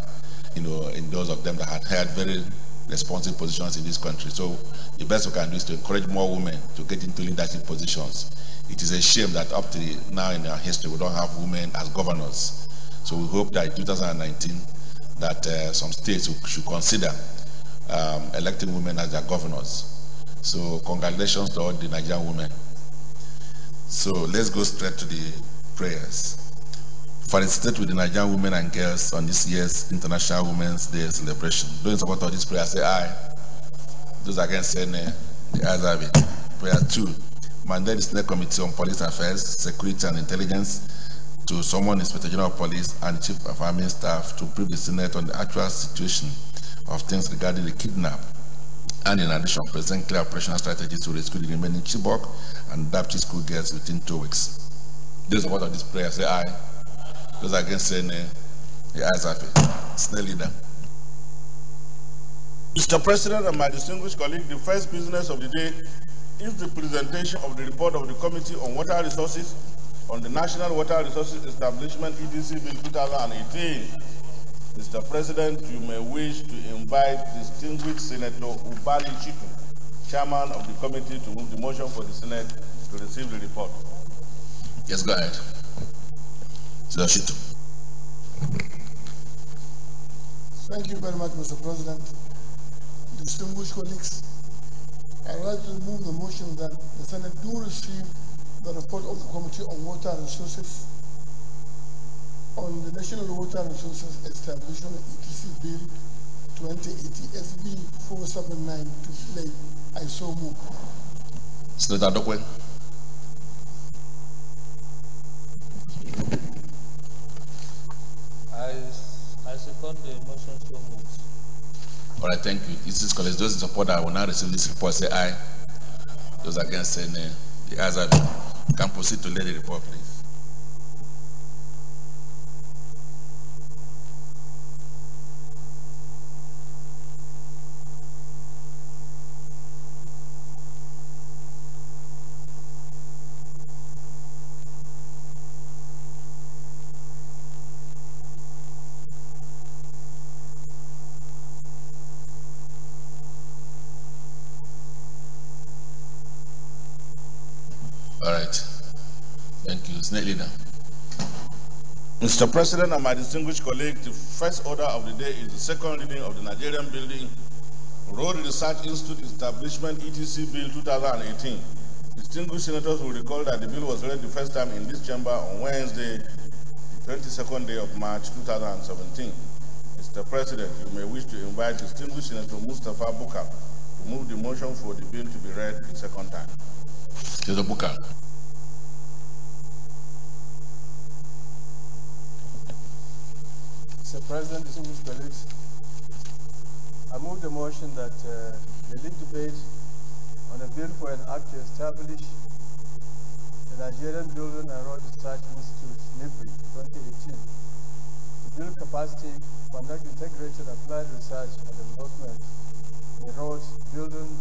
in those of them that had held very responsive positions in this country. So the best we can do is to encourage more women to get into leadership positions. It is a shame that up to now in our history we don't have women as governors. So we hope that in 2019 that some states should consider electing women as their governors. So congratulations to all the Nigerian women. So let's go straight to the prayers. For the state with the Nigerian women and girls on this year's International Women's Day celebration. Those in support of this prayer say aye. Those against say nay. The ayes have it. Prayer 2. Mandate the Senate Committee on Police Affairs, Security and Intelligence to summon Inspector General of Police and Chief of Army Staff to brief the Senate on the actual situation of things regarding the kidnap, and in addition present clear operational strategies to rescue the remaining Chibok and Baptist school girls within 2 weeks. Those in support of this prayer say aye. Those against say nay. The ayes have it. Senate Leader. Mr. President and my distinguished colleague, the first business of the day is the presentation of the report of the Committee on Water Resources on the National Water Resources Establishment EDC Bill 2018. Mr. President, you may wish to invite distinguished Senator Ubali Chiku, Chairman of the committee, to move the motion for the Senate to receive the report. Yes, go ahead. Senator. Thank you very much, Mr. President. Distinguished colleagues, I would like to move the motion that the Senate do receive the report of the Committee on Water Resources on the National Water Resources Establishment ETC Bill 2080 SB 479 to play. I so move. Senator Dokwe. I second the motion so moved. All right, thank you. Distinguished colleagues, those in support that will now receive this report say aye. Those against say nay. The ayes have it. You can proceed to lay the report, please. All right. Thank you. Snake leader. Mr. President and my distinguished colleagues, the first order of the day is the second reading of the Nigerian Building Road Research Institute Establishment ETC Bill 2018. Distinguished senators will recall that the bill was read the first time in this chamber on Wednesday, the 22nd day of March 2017. Mr. President, you may wish to invite distinguished Senator Mustafa Bukar to move the motion for the bill to be read the second time. Senator Bukar. Mr. President, distinguished colleagues, I move the motion that the lead debate on a bill for an act to establish the Nigerian Building and Road Research Institute, NIBRI, 2018, to build capacity, conduct integrated applied research and development in roads, building,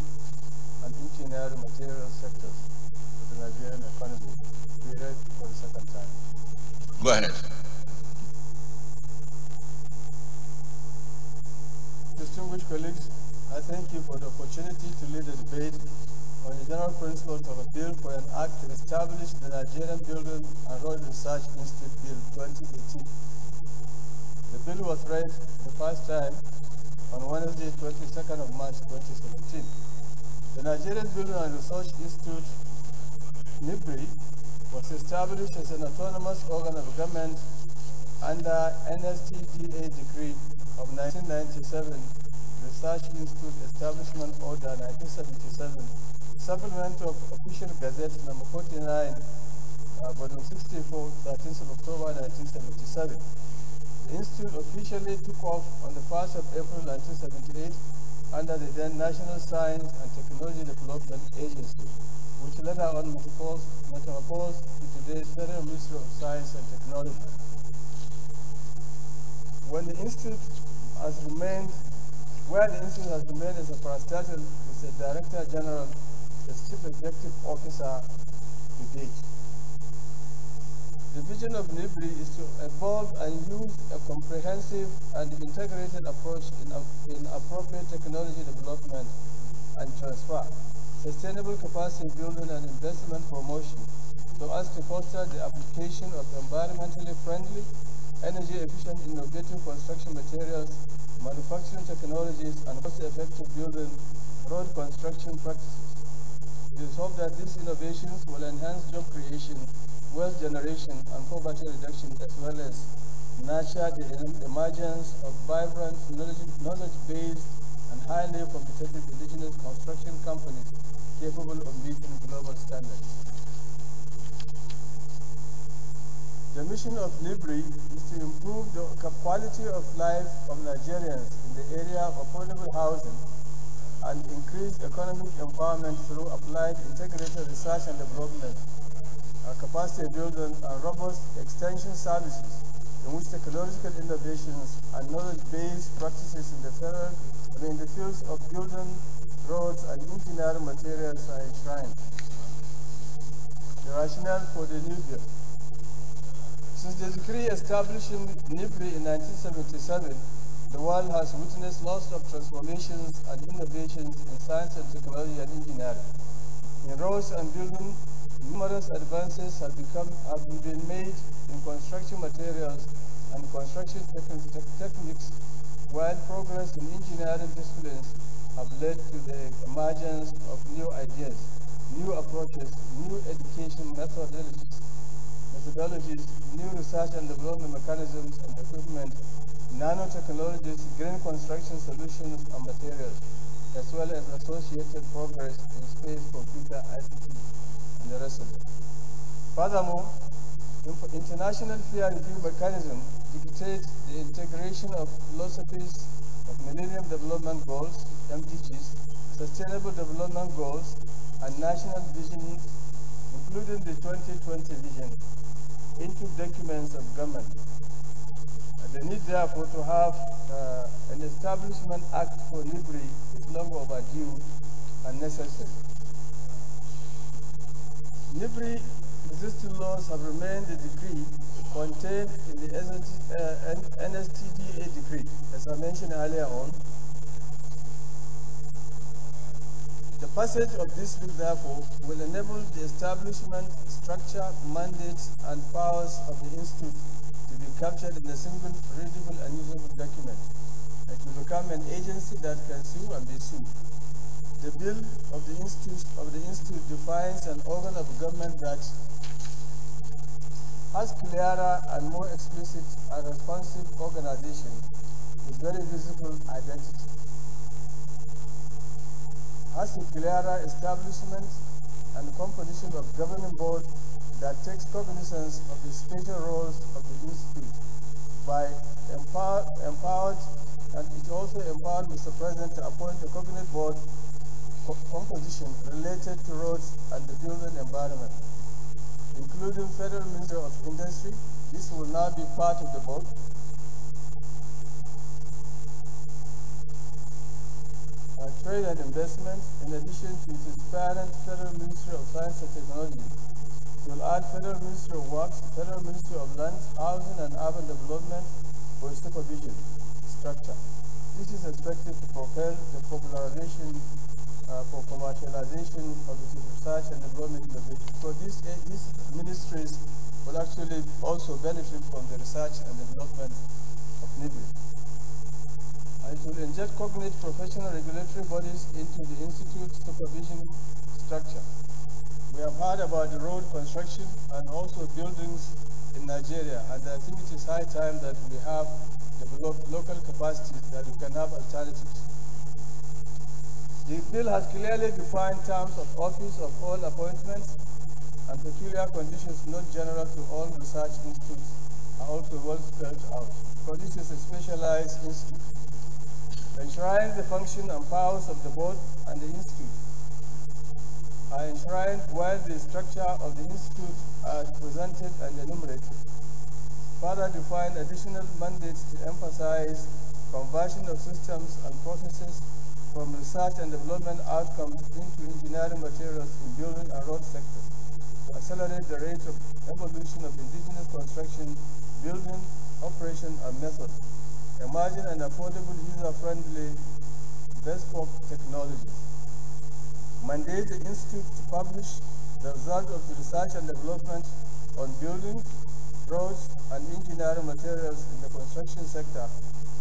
and engineering material sectors of the Nigerian economy, be read for the second time. Go ahead. Distinguished colleagues, I thank you for the opportunity to lead the debate on the general principles of a bill for an act to establish the Nigerian Building and Road Research Institute Bill 2018. The bill was read the first time on Wednesday, 22nd of March 2017. The Nigerian Building and Research Institute, NIBRI, was established as an autonomous organ of government under NSTDA Decree of 1997, Research Institute Establishment Order 1977, supplement of Official Gazette number 49, volume 64, 13th of October 1977. The Institute officially took off on the 1st of April 1978 under the then National Science and Technology Development Agency, which later on metamorphosed to today's Federal Ministry of Science and Technology. Where the Institute has remained as a parastatal with the Director General as Chief Executive Officer to date. The vision of NIBRI is to evolve and use a comprehensive and integrated approach in appropriate technology development and transfer, sustainable capacity building and investment promotion so as to foster the application of environmentally friendly, energy-efficient, innovative construction materials, manufacturing technologies, and cost-effective building road construction practices. It is hoped that these innovations will enhance job creation, wealth generation, and poverty reduction, as well as nurture the emergence of vibrant, knowledge-based, and highly competitive indigenous construction companies capable of meeting global standards. The mission of NIBRI is to improve the quality of life of Nigerians in the area of affordable housing and increase economic empowerment through applied integrated research and development, capacity building, and robust extension services in which technological innovations and knowledge-based practices in the fields of building, roads, and engineering materials are enshrined. The rationale for the new bill. Since the decree establishing NIBRI in 1977, the world has witnessed lots of transformations and innovations in science and technology and engineering. In roads and building, numerous advances have been made in construction materials and construction techniques, while progress in engineering disciplines have led to the emergence of new ideas, new approaches, new education methodologies, new research and development mechanisms and equipment, nanotechnologies, green construction solutions and materials, as well as associated progress in space, computer, ICT, and the rest of it. Furthermore, international peer review mechanism dictate the integration of philosophies of Millennium Development Goals, MDGs, Sustainable Development Goals, and national visions, including the 2020 vision, into documents of government. The need, therefore, to have an establishment act for NIBRI is long overdue and necessary. NIBRI existing laws have remained the decree contained in the NSTDA decree, as I mentioned earlier on. The passage of this bill, therefore, will enable the establishment, structure, mandates, and powers of the Institute to be captured in a single, readable, and usable document. It will become an agency that can sue and be sued. The bill of the Institute defines an organ of government that has clearer and more explicit and responsive organization with very visible identity. Has a clearer establishment and composition of governing board that takes cognizance of the special roles of the Institute by empowered, and it also empowered Mr. President to appoint a cognate board composition related to roads and the building environment, including Federal Ministry of Industry. This will now be part of the board. Trade and investment, in addition to its parent Federal Ministry of Science and Technology, it will add Federal Ministry of Works, Federal Ministry of Lands, Housing and Urban Development for supervision structure. This is expected to propel the popularization for commercialization of its research and development innovation. So these ministries will actually also benefit from the research and development of NIBRI. And it will inject cognate professional regulatory bodies into the Institute's supervision structure. We have heard about the road construction and also buildings in Nigeria, and I think it is high time that we have developed local capacities that we can have alternatives. The bill has clearly defined terms of office of all appointments and peculiar conditions not general to all research institutes are also well spelled out. For this is a specialized institute. Enshrines the function and powers of the board and the institute are enshrined while the structure of the institute are presented and enumerated. Further define additional mandates to emphasize conversion of systems and processes from research and development outcomes into engineering materials in building and road sectors to accelerate the rate of evolution of indigenous construction, building, operation, and method. Emerging and affordable, user-friendly, bespoke technologies. Mandate the Institute to publish the result of the research and development on buildings, roads, and engineering materials in the construction sector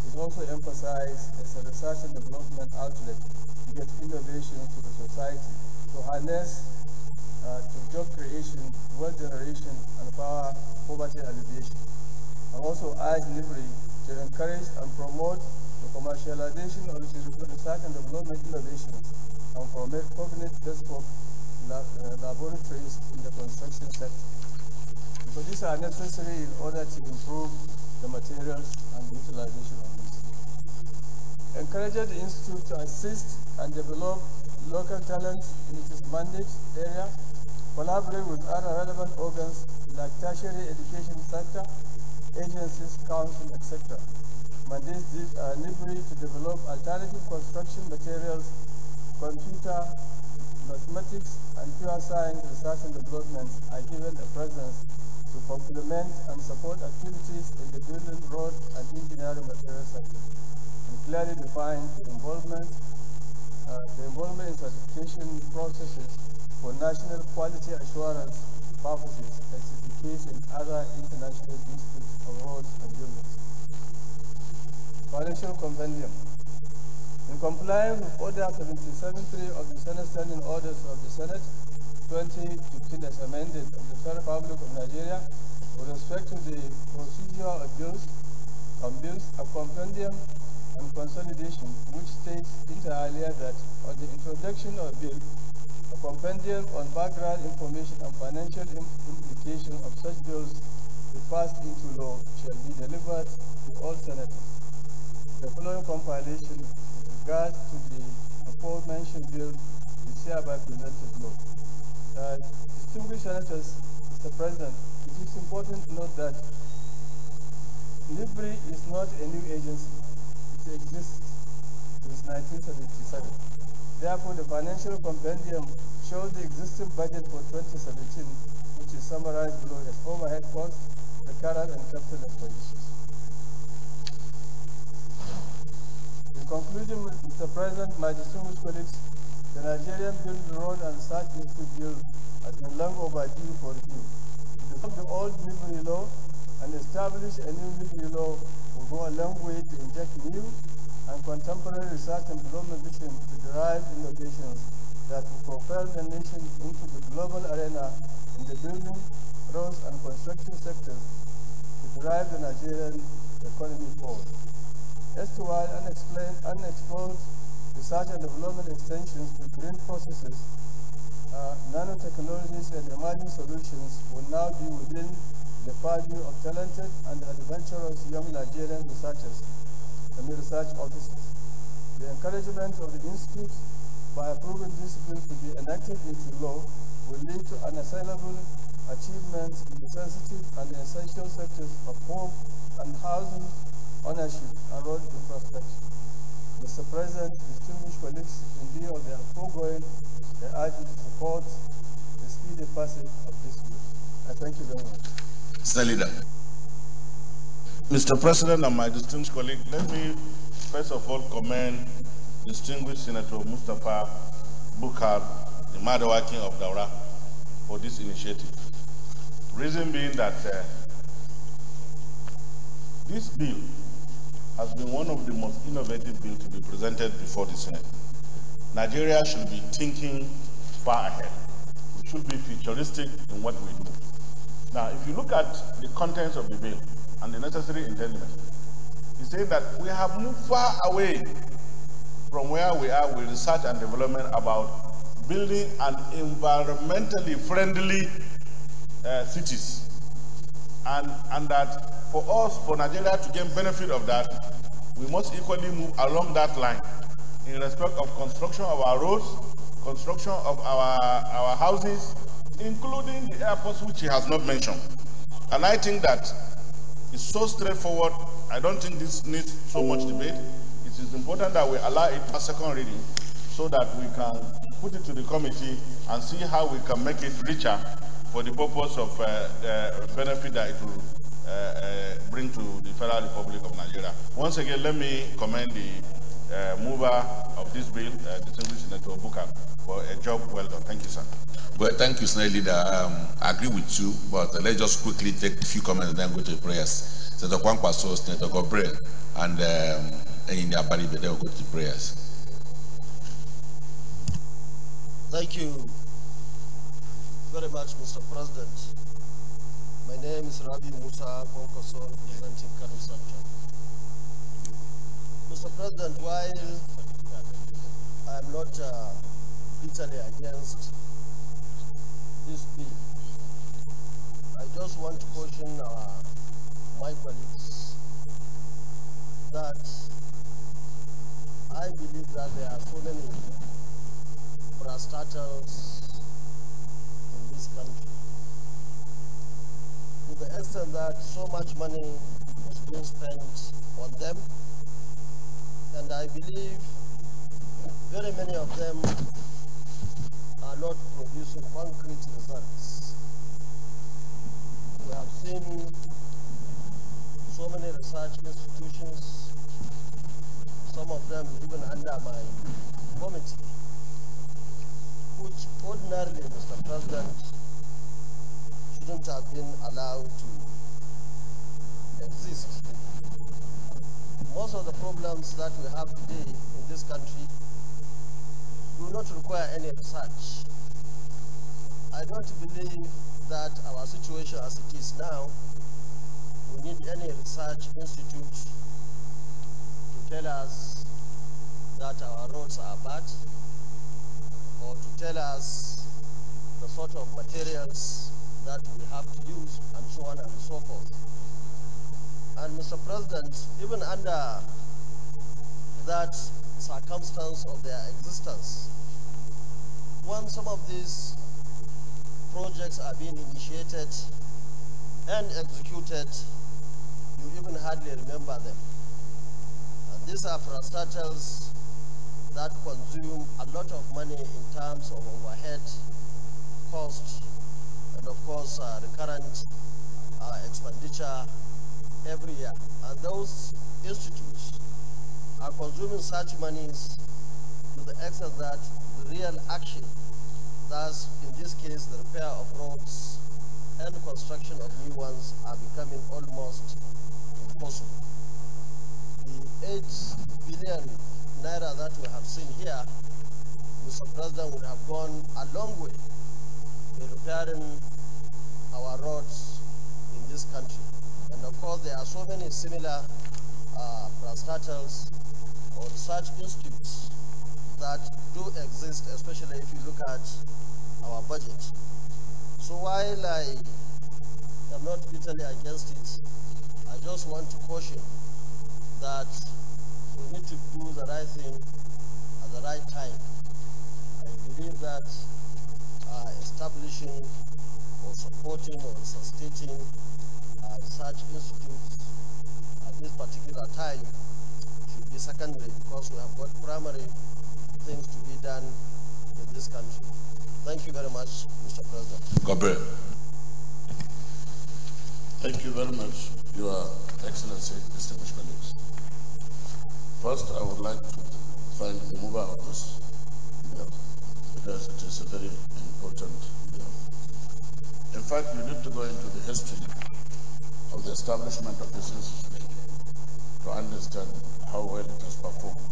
is also emphasized as a research and development outlet to get innovation to the society, to harness to job creation, wealth generation, and poverty alleviation. I also urge NIBRI to encourage and promote the commercialization of research and development innovations and promote cognate bespoke laboratories in the construction sector. So these are necessary in order to improve the materials and the utilization of these. Encourage the Institute to assist and develop local talents in its mandate area, collaborate with other relevant organs like tertiary education sector, agencies, council, etc. Mandates NIBRI to develop alternative construction materials, computer, mathematics, and pure science research and development are given a presence to complement and support activities in the building, road, and engineering materials sector, and clearly define the involvement in certification processes for national quality assurance purposes, as is the case in other international institutes of roads and buildings. Financial Compendium. In compliance with Order 77.3 of the Senate Standing Orders of the Senate 2015 as amended of the Federal Republic of Nigeria, with respect to the procedure of bills, a compendium and consolidation, which states inter alia that on the introduction of a bill, a compendium on background information and financial implication of such bills if passed into law, shall be delivered to all senators. The following compilation with regard to the aforementioned bill is hereby presented law. Distinguished senators, Mr. President, it is important to note that NIBRI is not a new agency. It exists since 1977. Therefore, the financial compendium shows the existing budget for 2017, which is summarized below as overhead costs, recurrent and capital expenditures. In conclusion, Mr. President, my distinguished colleagues, the Nigerian Build, Road and Research Institute bill has been long overdue for review. To develop the old NIBRI law and establish a new NIBRI law will go a long way to inject new and contemporary research and development vision to derive innovations that will propel the nation into the global arena in the building, roads and construction sectors to drive the Nigerian economy forward. As to while unexplored research and development extensions to green processes, nanotechnologies and emerging solutions will now be within the purview of talented and adventurous young Nigerian researchers and research officers. The encouragement of the Institute by approving this bill to be enacted into law will lead to unassailable achievements in the sensitive and essential sectors of home and housing, ownership, and road infrastructure. Mr. President, distinguished colleagues, in view of the foregoing, I urge you to support the speedy passage of this bill. I thank you very much. Mr. Leader. Mr. President and my distinguished colleague, let me first of all commend distinguished Senator Mustapha Bukar, the Madawakin of Daura, for this initiative. Reason being that this bill has been one of the most innovative bills to be presented before the Senate. Nigeria should be thinking far ahead. We should be futuristic in what we do. Now, if you look at the contents of the bill and the necessary intelligence, it says that we have moved far away from where we are with research and development about building an environmentally friendly cities. And that for us, for Nigeria to gain benefit of that, we must equally move along that line in respect of construction of our roads, construction of our houses, including the airports, which he has not mentioned. And I think that it's so straightforward. I don't think this needs so much debate. It is important that we allow it a second reading so that we can put it to the committee and see how we can make it richer for the purpose of benefit that it will bring to the Federal Republic of Nigeria. Once again, let me commend the mover of this bill, distinguished Senator Bukar, for a job well done. Thank you, sir. Well, thank you, Senate Leader. I agree with you, but let's just quickly take a few comments and then go to the prayers. Senator Kwankwaso, Senator Gobre, and in the Abari, they will go to the prayers. Thank you very much, Mr. President. My name is Rabi Musa Kwankwaso, representing Kano Central. Mr. President, while I am not bitterly against this bill, I just want to caution my colleagues that I believe that there are so many parastatals in this country, to the extent that so much money is being spent on them, and I believe very many of them are not producing concrete results. We have seen so many research institutions, some of them even under my committee, which ordinarily, Mr. President, shouldn't have been allowed to exist. Most of the problems that we have today in this country do not require any research. I don't believe that our situation as it is now, we need any research institute to tell us that our roads are bad, or to tell us the sort of materials that we have to use, and so on and so forth. And Mr. President, even under that circumstance of their existence, when some of these projects are being initiated and executed, you even hardly remember them. And these are parastatals that consume a lot of money in terms of overhead cost and of course recurrent expenditure every year. And those institutes are consuming such monies to the extent that the real action, thus in this case the repair of roads and construction of new ones, are becoming almost impossible. The 8 billion naira that we have seen here, Mr. President, would have gone a long way in repairing our roads in this country. And of course, there are so many similar parastatals or research institutes that do exist, especially if you look at our budget. So while I am not bitterly against it, I just want to caution that we need to do the right thing at the right time. I believe that establishing or supporting or sustaining such institutes at this particular time should be secondary, because we have got primary things to be done in this country. Thank you very much, Mr. President. Gabriel. Thank you very much, Your Excellency, distinguished colleagues. First, I would like to thank the mover of this bill, because it is a very important bill. In fact, you need to go into the history of the establishment of this institution to understand how well it has performed.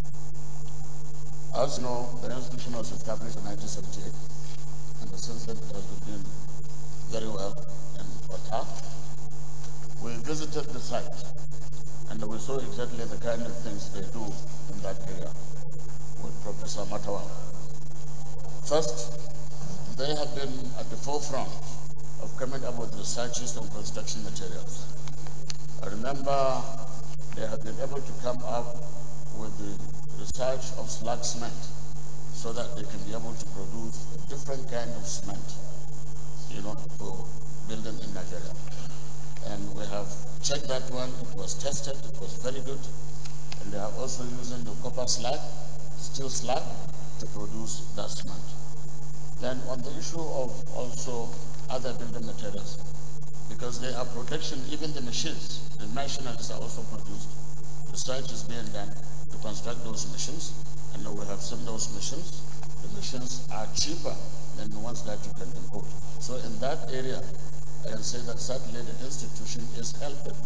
As you know, the institution was established in 1978, and since then it has been doing very well in Qatar. We visited the site, and we saw exactly the kind of things they do in that area with Professor Matawa. First, they have been at the forefront of coming up with researches on construction materials. I remember they have been able to come up with the research of slag cement so that they can be able to produce a different kind of cement, for building in Nigeria. And we have checked that one, it was tested, it was very good. And they are also using the copper slag, steel slag, to produce that cement. Then on the issue of also other building materials, because they are protection, even the machines, the machineries are also produced. Research is being done to construct those machines, and we have seen those machines. The machines are cheaper than the ones that you can import. So in that area, I can say that certainly the institution is helping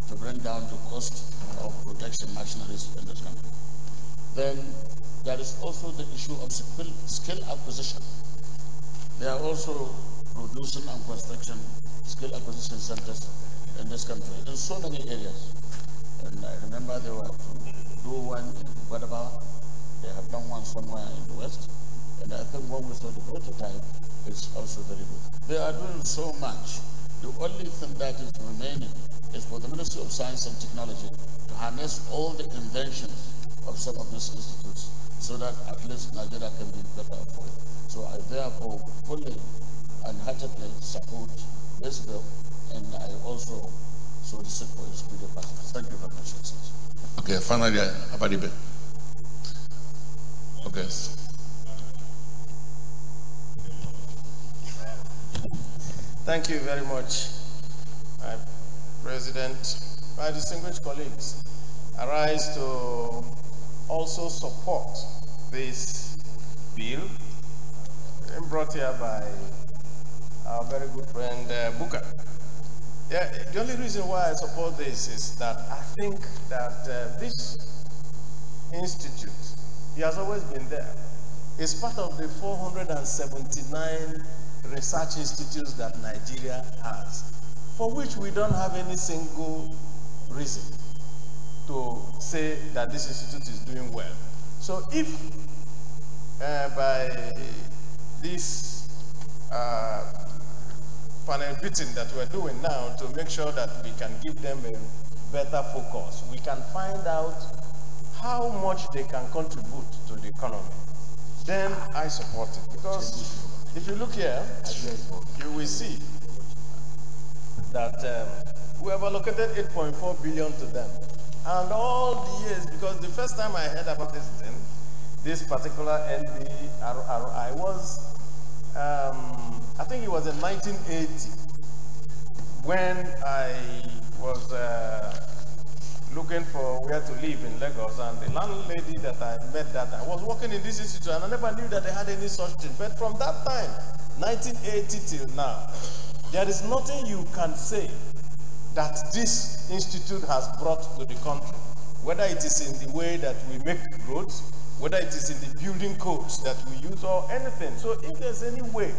to bring down the cost of protection machineries in this country. Then there is also the issue of skill acquisition. They are also producing and construction skill acquisition centers in this country in so many areas. And I remember they were to do one in Guadaba. They have done one somewhere in the West. And I think when we saw the prototype, it's also very good. They are doing so much. The only thing that is remaining is for the Ministry of Science and Technology to harness all the inventions of some of these institutes so that at least Nigeria can be better for it. So I therefore fully and heartedly support this bill, and I also solicit for its speedy passage. Thank you very much, Excellency. Okay, finally, Abadibe. Okay. Thank you very much, my President. My distinguished colleagues, I rise to also support this bill brought here by our very good friend Buka. Yeah, the only reason why I support this is that I think that this institute, he has always been there. It's part of the 479 research institutes that Nigeria has, for which we don't have any single reason to say that this institute is doing well. So if by this panel beating that we're doing now to make sure that we can give them a better focus. We can find out how much they can contribute to the economy. Then I support it. Because if you look here, you will see that we have allocated 8.4 billion to them. And all the years, because the first time I heard about this thing, this particular NBRRI was, I think it was in 1980 when I was looking for where to live in Lagos, and the landlady that I met that I was working in this institute, and I never knew that they had any such thing. But from that time, 1980 till now, there is nothing you can say that this institute has brought to the country, whether it is in the way that we make roads, whether it is in the building codes that we use, or anything. So if there's any way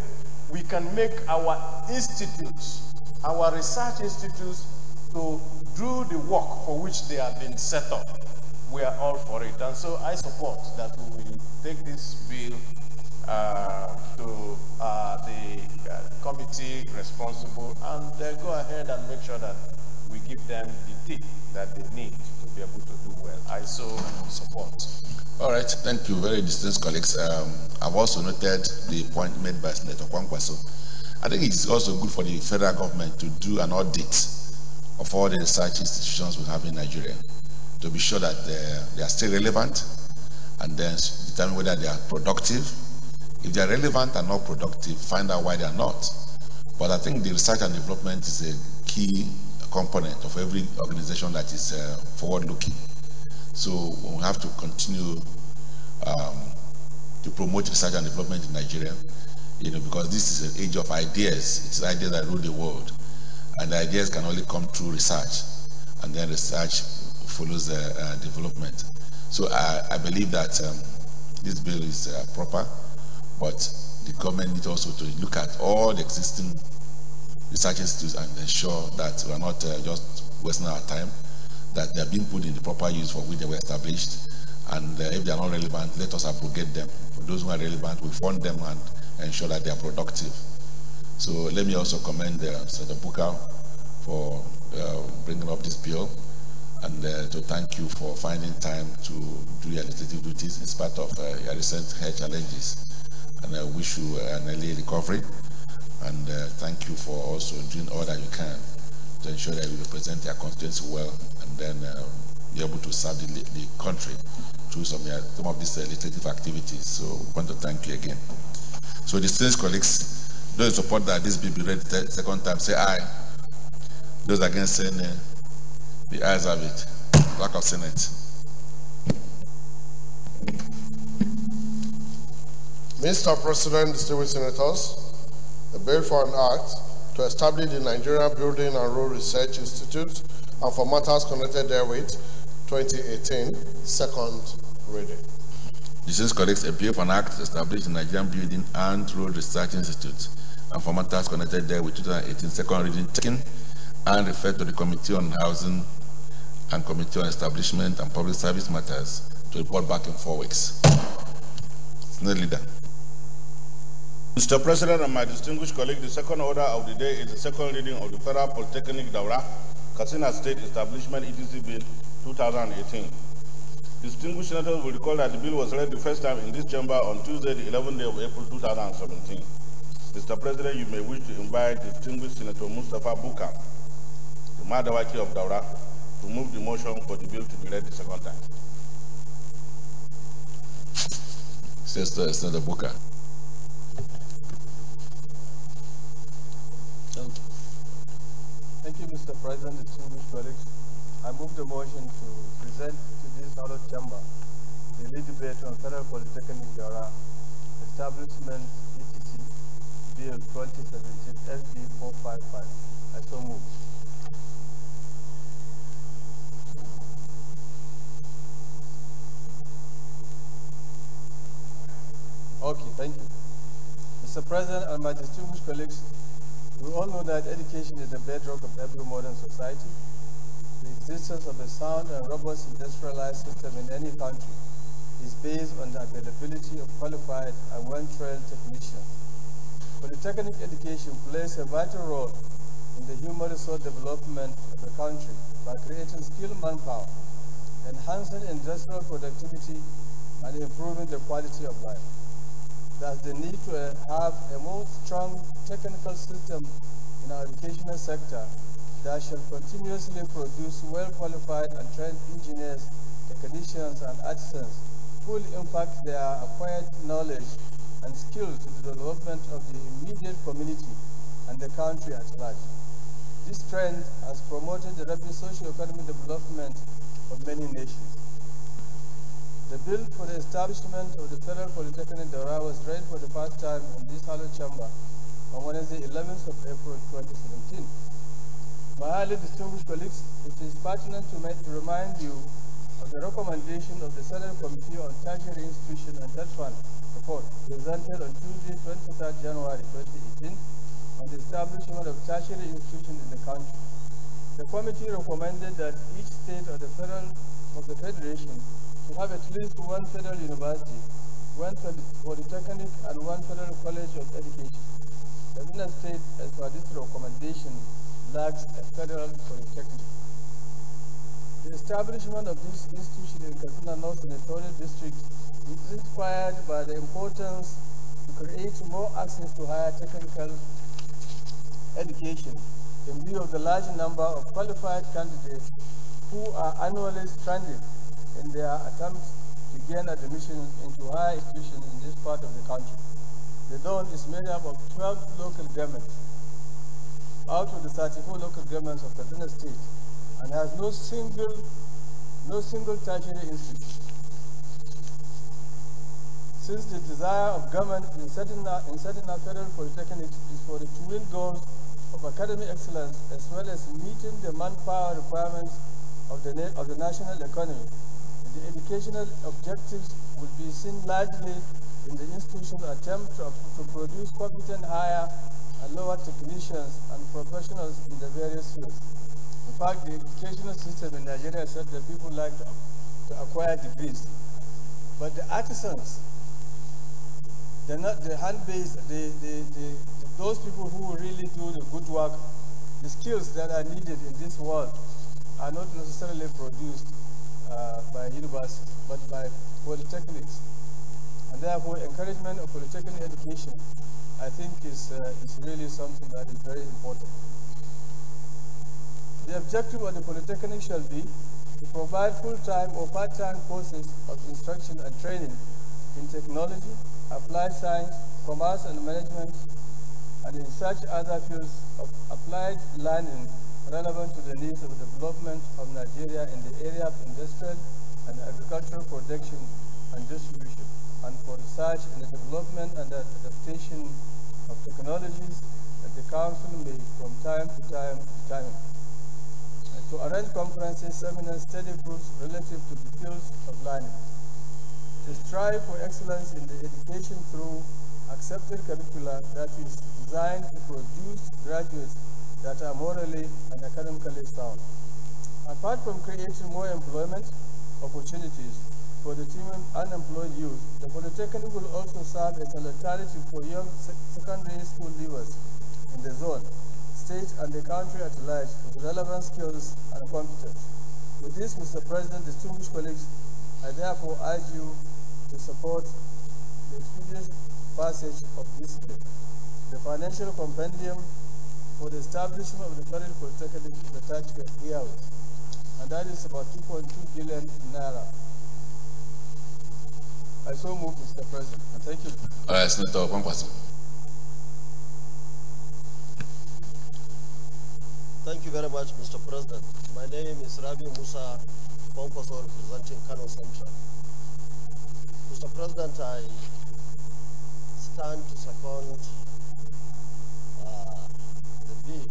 we can make our institutes, our research institutes, to do the work for which they have been set up, we are all for it. And so I support that we will take this bill to the committee responsible and go ahead and make sure that we give them the tip that they need to be able to do well. I so support. All right, thank you, very distinguished colleagues. I've also noted the point made by Senator Kwankwaso. I think it's also good for the federal government to do an audit of all the research institutions we have in Nigeria to be sure that they are still relevant, and then determine whether they are productive. If they are relevant and not productive, find out why they are not. But I think the research and development is a key component of every organization that is forward-looking. So we have to continue to promote research and development in Nigeria, because this is an age of ideas. It's ideas that rule the world. And the ideas can only come through research, and then research follows development. So I believe that this bill is proper, but the government needs also to look at all the existing research institutes and ensure that we are not just wasting our time, that they are being put in the proper use for which they were established, and if they are not relevant, let us abrogate them. For those who are relevant, we fund them and ensure that they are productive. So let me also commend Senator Bukar for bringing up this bill, and to thank you for finding time to do your legislative duties in spite of your recent health challenges. And I wish you an early recovery, and thank you for also doing all that you can to ensure that you represent your constituency well, and then be able to serve the country through some of these legislative activities. So I want to thank you again. So distinguished colleagues, those who support that this bill be read the second time, say aye. Those against saying nay, the ayes have it. Lack of Senate. Mr. President, distinguished senators, the bill for an act to establish the Nigerian Building and Road Research Institute and for matters connected therewith, 2018, second reading. Distinguished colleagues, a bill for an act to establish the Nigerian Building and Road Research Institute and for matters connected there with 2018 second reading taken and referred to the Committee on Housing and Committee on Establishment and Public Service Matters to report back in 4 weeks. Senate Leader. Mr. President and my distinguished colleague, the second order of the day is the second reading of the Federal Polytechnic Daura, Katsina State Establishment ETC Bill 2018. Distinguished senators will recall that the bill was read the first time in this chamber on Tuesday, the 11th day of April 2017. Mr. President, you may wish to invite distinguished Senator Mustafa Bukar, the Madawaki of Daura, to move the motion for the bill to be read the second time. Senator Bukar. Thank you, Mr. President, distinguished colleagues. I move the motion to present to this House chamber the lead debate on Federal Polytechnic Daura Establishment ETC Bill 2017 SB 455. I so move. Okay, thank you. Mr. President and my distinguished colleagues, we all know that education is the bedrock of every modern society. The existence of a sound and robust industrialized system in any country is based on the availability of qualified and well-trained technicians. polytechnic education plays a vital role in the human resource development of the country by creating skilled manpower, enhancing industrial productivity, and improving the quality of life. Thus, the need to have a more strong technical system in our educational sector that shall continuously produce well-qualified and trained engineers, technicians, and artisans who will impact their acquired knowledge and skills to the development of the immediate community and the country at large. This trend has promoted the rapid socio-economic development of many nations. The bill for the establishment of the Federal Polytechnic Daura was read for the first time in this Hallowed Chamber on Wednesday, 11th of April 2017. My highly distinguished colleagues, it is pertinent to remind you of the recommendation of the Senate Committee on Tertiary Institution and Debt Fund report presented on Tuesday, 23rd January 2018 on the establishment of tertiary institutions in the country. The committee recommended that each state of the Federation should have at least one federal university, one polytechnic, and one federal college of education. The Kaduna State, as per this recommendation, lacks a federal polytechnic. The establishment of this institution in Kaduna North Senatorial District is inspired by the importance to create more access to higher technical education in view of the large number of qualified candidates who are annually stranded in their attempts to gain admission into higher institutions in this part of the country. The zone is made up of 12 local governments out of the 34 local governments of Kaduna State and has no single tertiary institute. Since the desire of government in setting up federal polytechnics is for the twin goals of academic excellence as well as meeting the manpower requirements of the national economy, the educational objectives will be seen largely in the institution's attempt to produce competent higher and lower technicians and professionals in the various fields. In fact, the educational system in Nigeria said that people like to acquire degrees, but the artisans, they're not the hand-based, those people who really do the good work, the skills that are needed in this world are not necessarily produced by universities, but by polytechnics. And therefore, encouragement of polytechnic education, I think, is really something that is very important. The objective of the polytechnic shall be to provide full-time or part-time courses of instruction and training in technology, applied science, commerce and management, and in such other fields of applied learning relevant to the needs of the development of Nigeria in the area of industrial and agricultural production and distribution, and for research in the development and adaptation of technologies that the Council may from time to time determine, and to arrange conferences, seminars, study groups relative to the fields of learning, to strive for excellence in the education through accepted curricula that is designed to produce graduates that are morally and academically sound. Apart from creating more employment opportunities for the unemployed youth, the Polytechnic will also serve as an alternative for young secondary school leavers in the zone, state, and the country at large with relevant skills and competence. With this, Mr. President, distinguished colleagues, I therefore urge you to support the expedient passage of this bill. The financial compendium for the establishment of the Federal Polytechnic is attached here, and that is about 2.2 billion naira. I so move, Mr. President, and thank you. Senator Pampasi. Thank you very much, Mr. President. My name is Rabi Musa Pampaso, representing Kano Central. Mr. President, I stand to second the bill,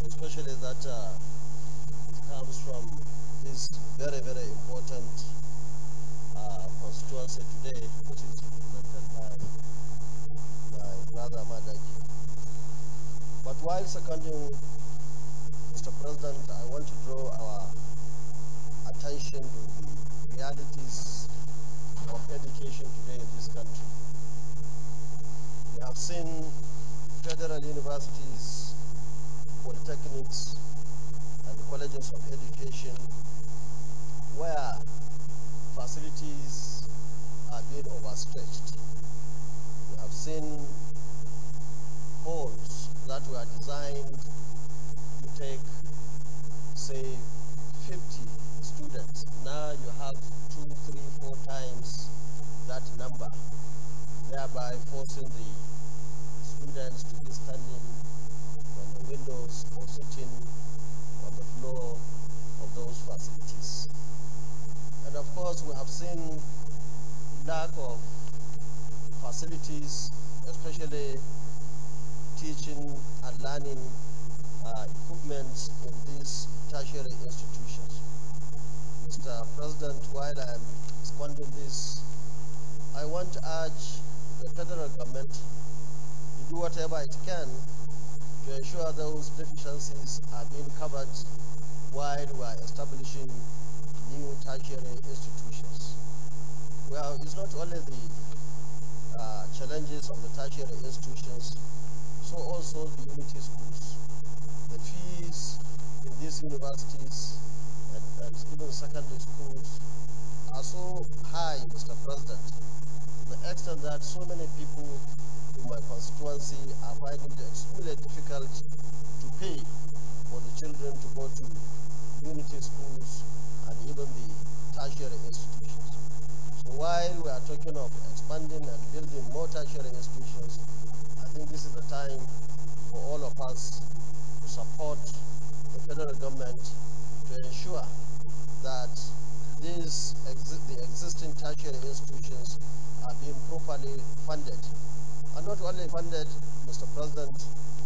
especially that it comes from this very, very important constituency today, which is represented by my brother Madaki. But while seconding Mr. President, I want to draw our attention to the realities of education today in this country. have seen federal universities, polytechnics, and colleges of education where facilities are being overstretched. We have seen halls that were designed to take, say, 50 students. Now you have 2, 3, 4 times that number, thereby forcing the students to be standing on the windows or sitting on the floor of those facilities. And of course, we have seen lack of facilities, especially teaching and learning equipment in these tertiary institutions. Mr. President, while I'm seconding this, I want to urge the federal government to do whatever it can to ensure those deficiencies are being covered while we are establishing new tertiary institutions. Well, it's not only the challenges of the tertiary institutions, so also the unity schools. The fees in these universities and even secondary schools are so high, Mr. President, to the extent that so many people in my constituency are finding it extremely difficult to pay for the children to go to unity schools and even the tertiary institutions. So while we are talking of expanding and building more tertiary institutions, I think this is the time for all of us to support the federal government to ensure that the existing tertiary institutions are being properly funded. And not only funded, Mr. President,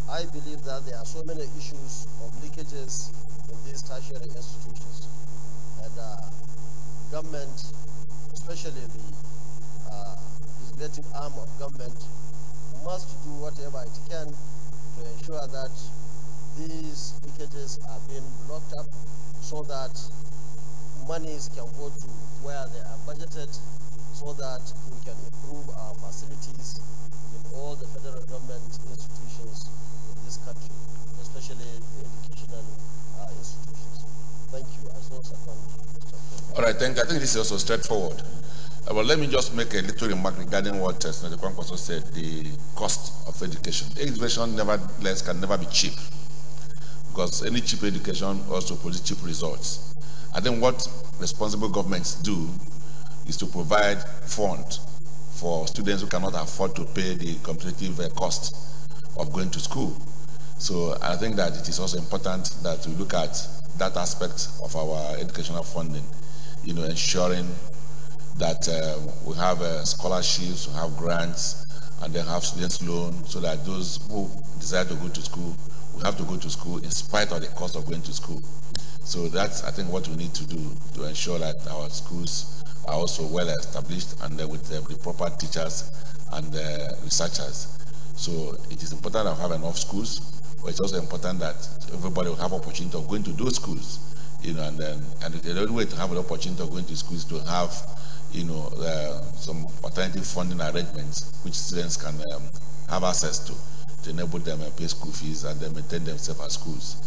I believe that there are so many issues of leakages in these tertiary institutions. And government, especially the legislative arm of government, must do whatever it can to ensure that these leakages are being blocked up so that monies can go to where they are budgeted so that we can improve our facilities in all the federal government institutions in this country, especially the educational institutions. Thank you. I so second, Mr. President. All right, I think this is also straightforward. Well, let me just make a little remark regarding what Senator Kwankwaso said, the cost of education. Education, nevertheless, can never be cheap, because any cheap education also produces cheap results. I think what responsible governments do is to provide funds for students who cannot afford to pay the competitive cost of going to school. So I think that it is also important that we look at that aspect of our educational funding, ensuring that we have scholarships, we have grants, and then have students' loans, so that those who desire to go to school will have to go to school in spite of the cost of going to school. So that's, I think, what we need to do to ensure that our schools are also well established and with the proper teachers and researchers. So it is important to have enough schools, but it's also important that everybody will have opportunity of going to those schools. And the only way to have an opportunity of going to schools is to have some alternative funding arrangements which students can have access to enable them to pay school fees and then maintain themselves at schools.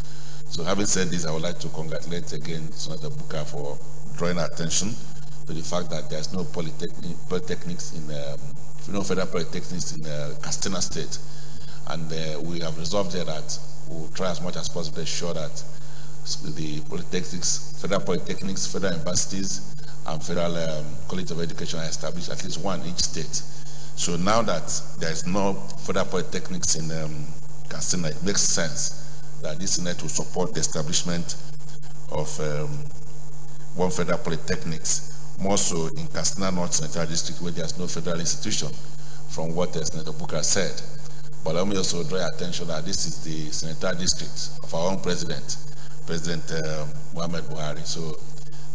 So having said this, I would like to congratulate again Senator Bukar for drawing attention to the fact that there's no polytechnics in federal polytechnics in Katsina State, and we have resolved there that we'll try as much as possible to ensure that the polytechnics, federal polytechnics, federal universities, and federal college of education are established, at least one in each state. So now that there is no federal polytechnics in Katsina, it makes sense that this Senate will support the establishment of one federal polytechnics, more so in Katsina North Senatorial District, where there's no federal institution, from what Senator Bukar said. But let me also draw your attention that this is the Senatorial District of our own President Muhammad Buhari. So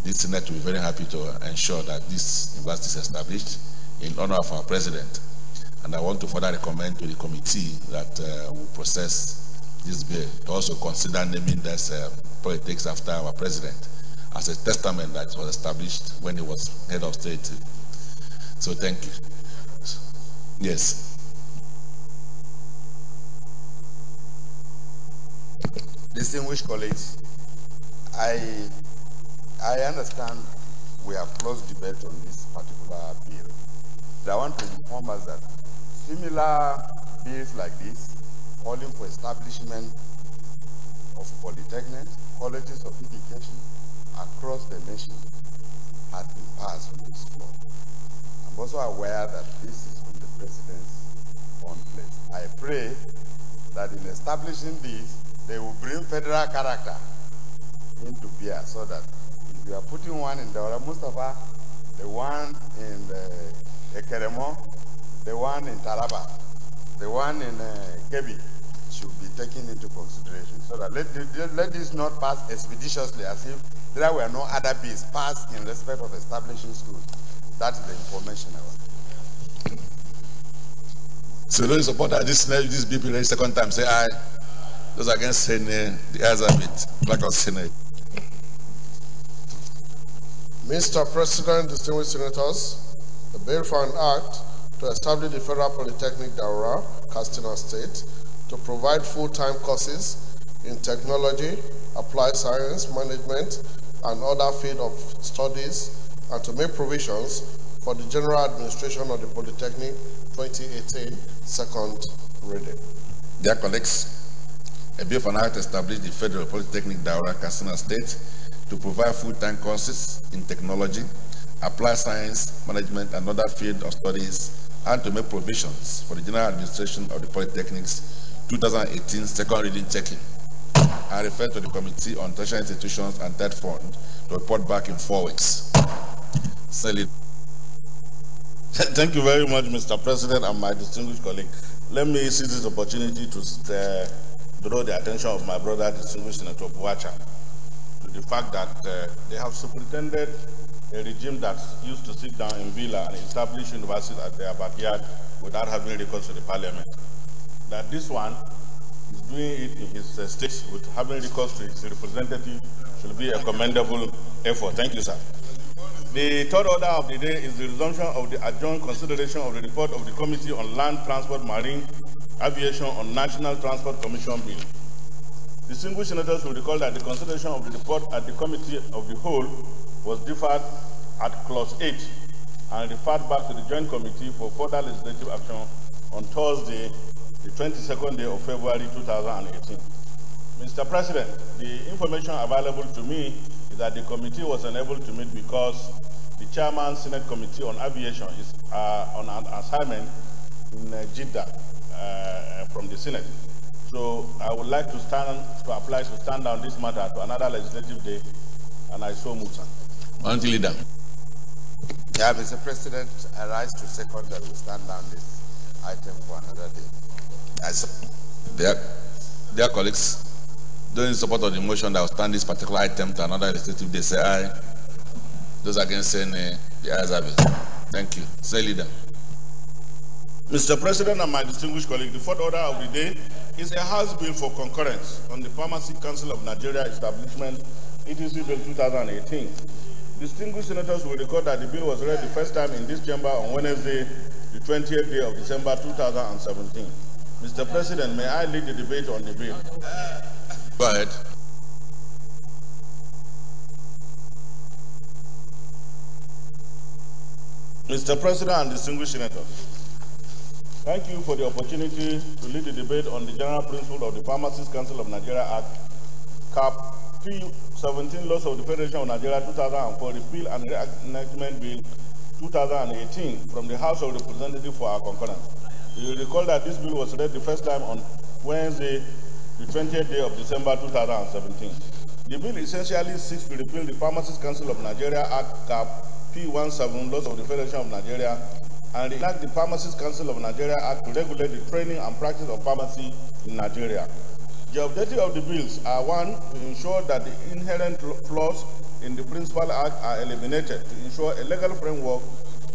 this Senate will be very happy to ensure that this university is established in honor of our President. And I want to further recommend to the committee that will process this bill to also consider naming this politics after our President as a testament that was established when he was head of state. So thank you. Yes. Distinguished colleagues, I understand we have closed debate on this particular bill. But I want to inform us that similar bills like this, calling for establishment of polytechnics, colleges of education across the nation, had been passed on this floor. I'm also aware that this is from the president's own place. I pray that in establishing this, they will bring federal character into beer, so that if you are putting one in Daura Mustafa, the one in Ekeremo, the one in Taraba, the one in Kebi should be taken into consideration, so that let this not pass expeditiously as if there were no other bills passed in respect of establishing schools. That is the information I want. So those supporters this bill the second time say aye. Those against say nay, the ayes have it. Like us say nay. Mr. President, distinguished senators, the bill for an act to establish the Federal Polytechnic Daura, Katsina State, to provide full-time courses in technology, applied science, management, and other field of studies, and to make provisions for the general administration of the Polytechnic 2018 second reading. Dear colleagues, a bill for an act to establish the Federal Polytechnic Daura, Katsina State, to provide full-time courses in technology, applied science, management, and other field of studies, and to make provisions for the general administration of the Polytechnics 2018 second reading checking. I refer to the Committee on Tertiary Institutions and Third Fund to report back in 4 weeks. Thank you very much, Mr. President, and my distinguished colleague. Let me seize this opportunity to draw the attention of my brother, distinguished Senator Buacha, to the fact that they have superintended a regime that used to sit down in Villa and establish universities at their backyard without having recourse to the parliament. That this one is doing it in his state with having recourse to his representative should be a commendable effort. Thank you, sir. The third order of the day is the resumption of the adjourned consideration of the report of the Committee on Land Transport, Marine, Aviation on National Transport Commission Bill. Distinguished senators will recall that the consideration of the report at the Committee of the Whole was deferred at Clause 8 and referred back to the Joint Committee for further legislative action on Thursday, the 22nd day of February 2018. Mr. President, the information available to me is that the committee was unable to meet because the Chairman Senate Committee on Aviation is on an assignment in Jeddah from the Senate. So I would like to apply to stand down this matter to another legislative day, and I so move, sir. Honorable Leader. Yeah, Mr. President, I rise to second that we stand down this item for another day. Dear colleagues, those in support of the motion that will stand this particular item to another legislative day say aye. Those against say nay, the ayes have it. Thank you. Say Leader. Mr. President and my distinguished colleague, the fourth order of the day is a House bill for concurrence on the Pharmacy Council of Nigeria establishment, ETC Bill 2018. Distinguished senators will record that the bill was read the first time in this chamber on Wednesday, the 20th day of December 2017. Mr. President, may I lead the debate on the bill? Go ahead. Mr. President and distinguished senators, thank you for the opportunity to lead the debate on the general principle of the Pharmacists Council of Nigeria Act, Cap P17, Laws of the Federation of Nigeria 2004, Repeal and Reenactment Bill 2018 from the House of Representatives for our concurrence. You will recall that this bill was read the first time on Wednesday, the 20th day of December 2017. The bill essentially seeks to repeal the Pharmacists Council of Nigeria Act, Cap P17, Laws of the Federation of Nigeria, and enact the Pharmacists Council of Nigeria Act to regulate the training and practice of pharmacy in Nigeria. The objective of the bills are, one, to ensure that the inherent flaws in the principal act are eliminated, to ensure a legal framework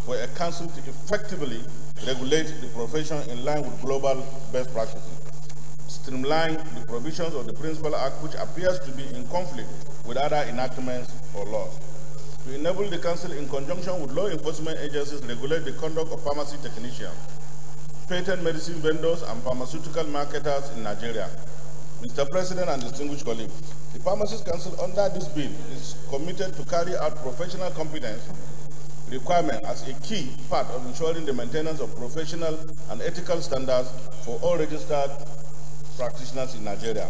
for a council to effectively regulate the profession in line with global best practices, streamline the provisions of the principal act which appears to be in conflict with other enactments or laws, to enable the council in conjunction with law enforcement agencies regulate the conduct of pharmacy technicians, patent medicine vendors, and pharmaceutical marketers in Nigeria, Mr. President and distinguished colleagues, the Pharmacists Council under this bill is committed to carry out professional competence requirement as a key part of ensuring the maintenance of professional and ethical standards for all registered practitioners in Nigeria.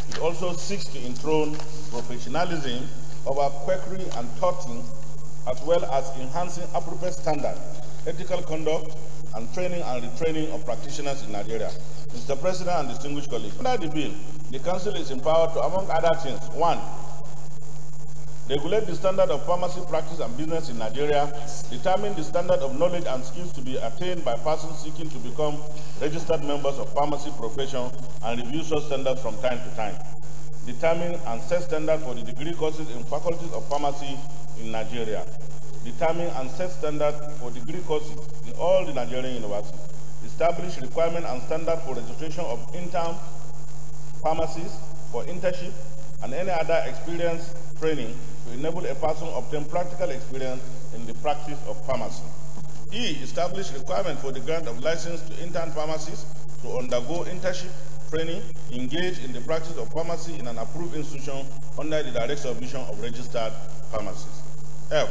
It also seeks to enthrone professionalism over quackery and thwarting, as well as enhancing appropriate standards, ethical conduct, and training and retraining of practitioners in Nigeria. Mr. President and distinguished colleagues, under the bill, the Council is empowered to, among other things, 1. Regulate the standard of pharmacy practice and business in Nigeria, determine the standard of knowledge and skills to be attained by persons seeking to become registered members of pharmacy profession and review such standards from time to time. Determine and set standards for the degree courses in faculties of pharmacy in Nigeria. Determine and set standards for degree courses in all the Nigerian universities. Establish requirement and standard for registration of intern pharmacists for internship and any other experience training to enable a person to obtain practical experience in the practice of pharmacy. E. Establish requirement for the grant of license to intern pharmacists to undergo internship training, engage in the practice of pharmacy in an approved institution under the direct supervision of registered pharmacists. F.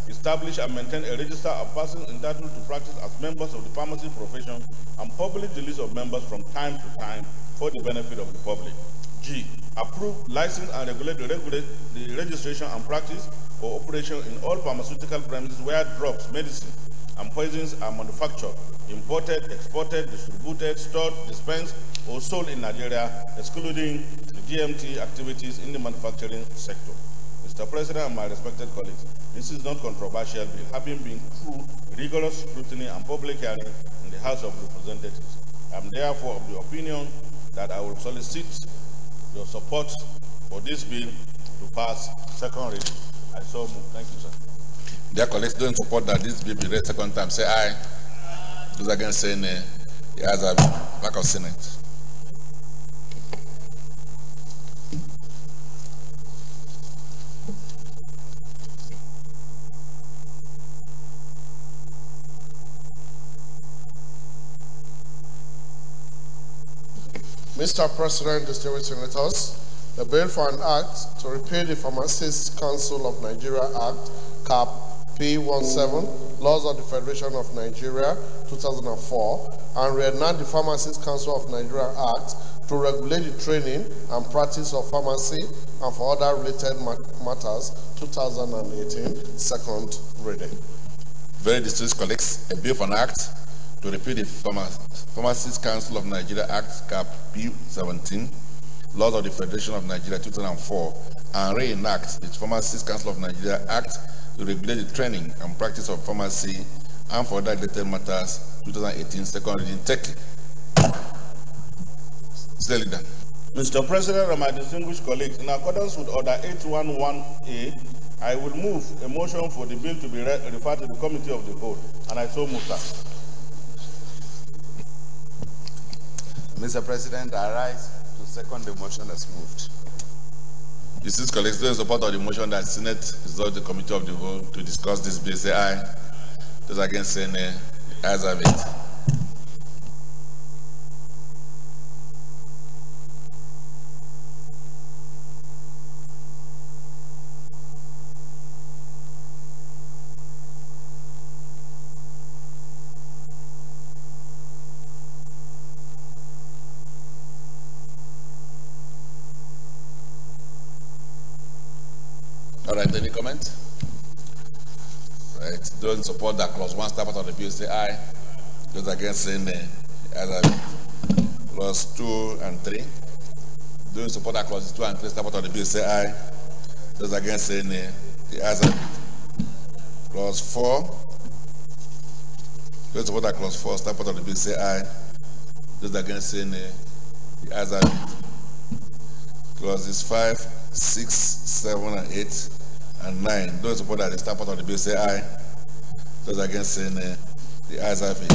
Establish and maintain a register of persons entitled to practice as members of the pharmacy profession and publish the list of members from time to time for the benefit of the public. G. Approve, license, and regulate the registration and practice or operation in all pharmaceutical premises where drugs, medicine, and poisons are manufactured, imported, exported, distributed, stored, dispensed, or sold in Nigeria, excluding the DMT activities in the manufacturing sector. Mr. President and my respected colleagues, this is not controversial bill, having been through rigorous scrutiny and public hearing in the House of Representatives. I am therefore of the opinion that I will solicit your support for this bill to pass second reading. I so move. Thank you, sir. Dear colleagues, don't support that this bill be read second time. Say aye. Those against say nay. The ayes have it. Back of Senate. Mr. President, distinguished senators, the bill for an act to repeal the Pharmacists Council of Nigeria Act, Cap P17, Laws of the Federation of Nigeria, 2004, and reenact the Pharmacists Council of Nigeria Act to regulate the training and practice of pharmacy and for other related matters, 2018, second reading. Very distinguished colleagues, a bill for an act to repeal the Pharmacists Council of Nigeria Act, Cap P17, Laws of the Federation of Nigeria 2004, and reenact the Pharmacists Council of Nigeria Act to regulate the training and practice of pharmacy and for other related matters 2018, second reading. Take it. Leader. Mr. President and my distinguished colleagues, in accordance with Order 811A, I will move a motion for the bill to be referred to the Committee of the Whole, and I so move that. Mr. President, I rise to second the motion as moved. Distinguished colleagues, those in support of the motion that the Senate resolve the Committee of the Whole to discuss this bill, say aye. Those against say nay. The ayes have it. All right, any comment? Right, those in support that clause 1 start part of the bill say aye. Those against say nay. Clause 2 and 3. Those in support that clauses 2 and 3 start part of the bill say aye. Those against say nay. The ayes have it. Clause 4. Those in support that clause 4 start part of the bill say aye. Those against say nay. The ayes have it. Clauses 5, 6, 7, and 8. And 9. Those support that the start part of the bill say aye. Those against say nay. The ayes have it.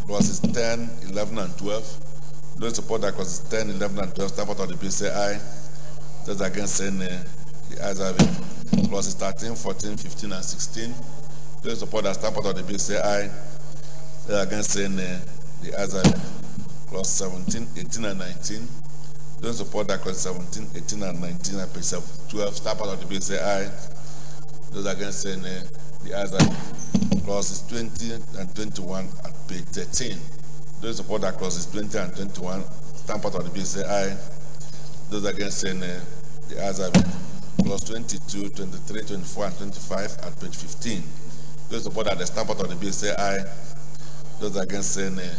Clauses 10, 11, and 12. Those support that clauses 10, 11, and 12 start part of the bill say aye. Those against say nay. The ayes have it. Clauses 13, 14, 15, and 16. Those support that start part of the bill say aye. Those against say nay. The ayes have it. Clause 17, 18, and 19. Those in support that clause 17, 18, and 19 at page 12, start part of the bill say aye. Those against say nay. The ayes have it. Clauses 20 and 21 at page 13. Those in support that clauses 20 and 21, stand part of the bill say aye. Those against say nay. The ayes have it. Clause 22, 23, 24, and 25 at page 15. Those in support that the stand part of the bill say aye. Those against say nay.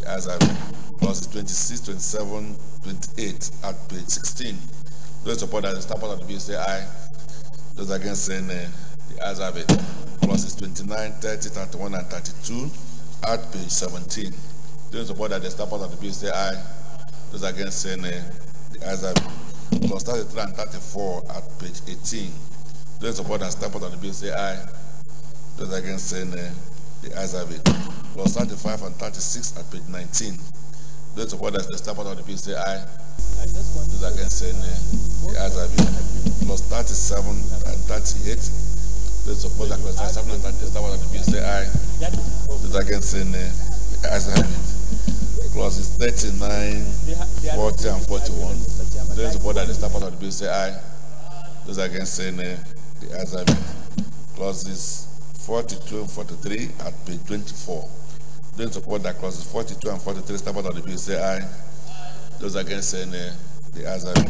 The ayes have it. Clauses 26, 27, 28 at page 16. Those in support that the stand part of the bill say aye. Those against say nay. The ayes have it. Clauses 29, 30, 31, and 32 at page 17. Those in support that the stand part of the bill say aye. Those against say nay. The ayes have it. Clause 33 and 34 at page 18. Those in support that stand part of the bill say aye. Those against say nay. The ayes have it. Clause 35 and 36 at page 19. Those in support that the stand part of the bill say aye. Those against say nay. The ayes have it. Clause 37 and 38. Those in support that clause 37 and 38 stand part of the bill say aye. Those against say nay. The ayes have it. Clauses 39, 40, and 41. Those in support that the stand part of the bill say aye. Those against say nay. The ayes have it. Clauses 42 and 43 at page 24. Those in support that clauses 42 and 43 stand part of the bill say aye. Those against say nay. The ayes have it.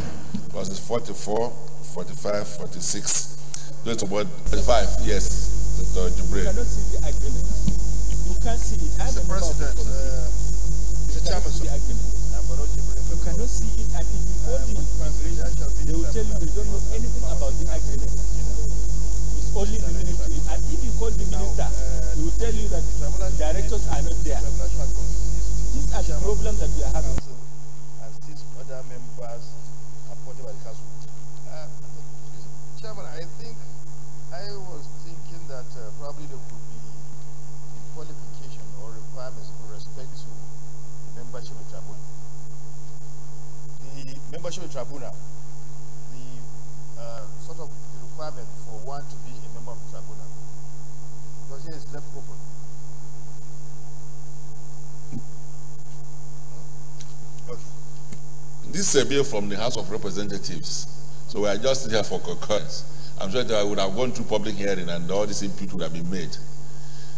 Clauses 44, 45, 46. Those in support 45. Yes, Dr. Jibril. You cannot see the agreement. You can't see it. Mr. President, Mr. Chairman, the agreement. You cannot see it, and if you call the immigration, they will tell you they don't know anything about the agreement. It's only the ministry. And if you call the minister, he will tell you that the directors are not there. These are the problems that we are having. And these other members appointed by the council. Mr. Chairman, I think I was thinking that probably there could be qualification or requirements with respect to the membership of tribunal. The membership of tribunal, the sort of the requirement for one to be a member of the tribunal, because here it's left open. Okay. This is a bill from the House of Representatives, so we are just here for concurrence. I'm sure that I would have gone through public hearing and all this input would have been made.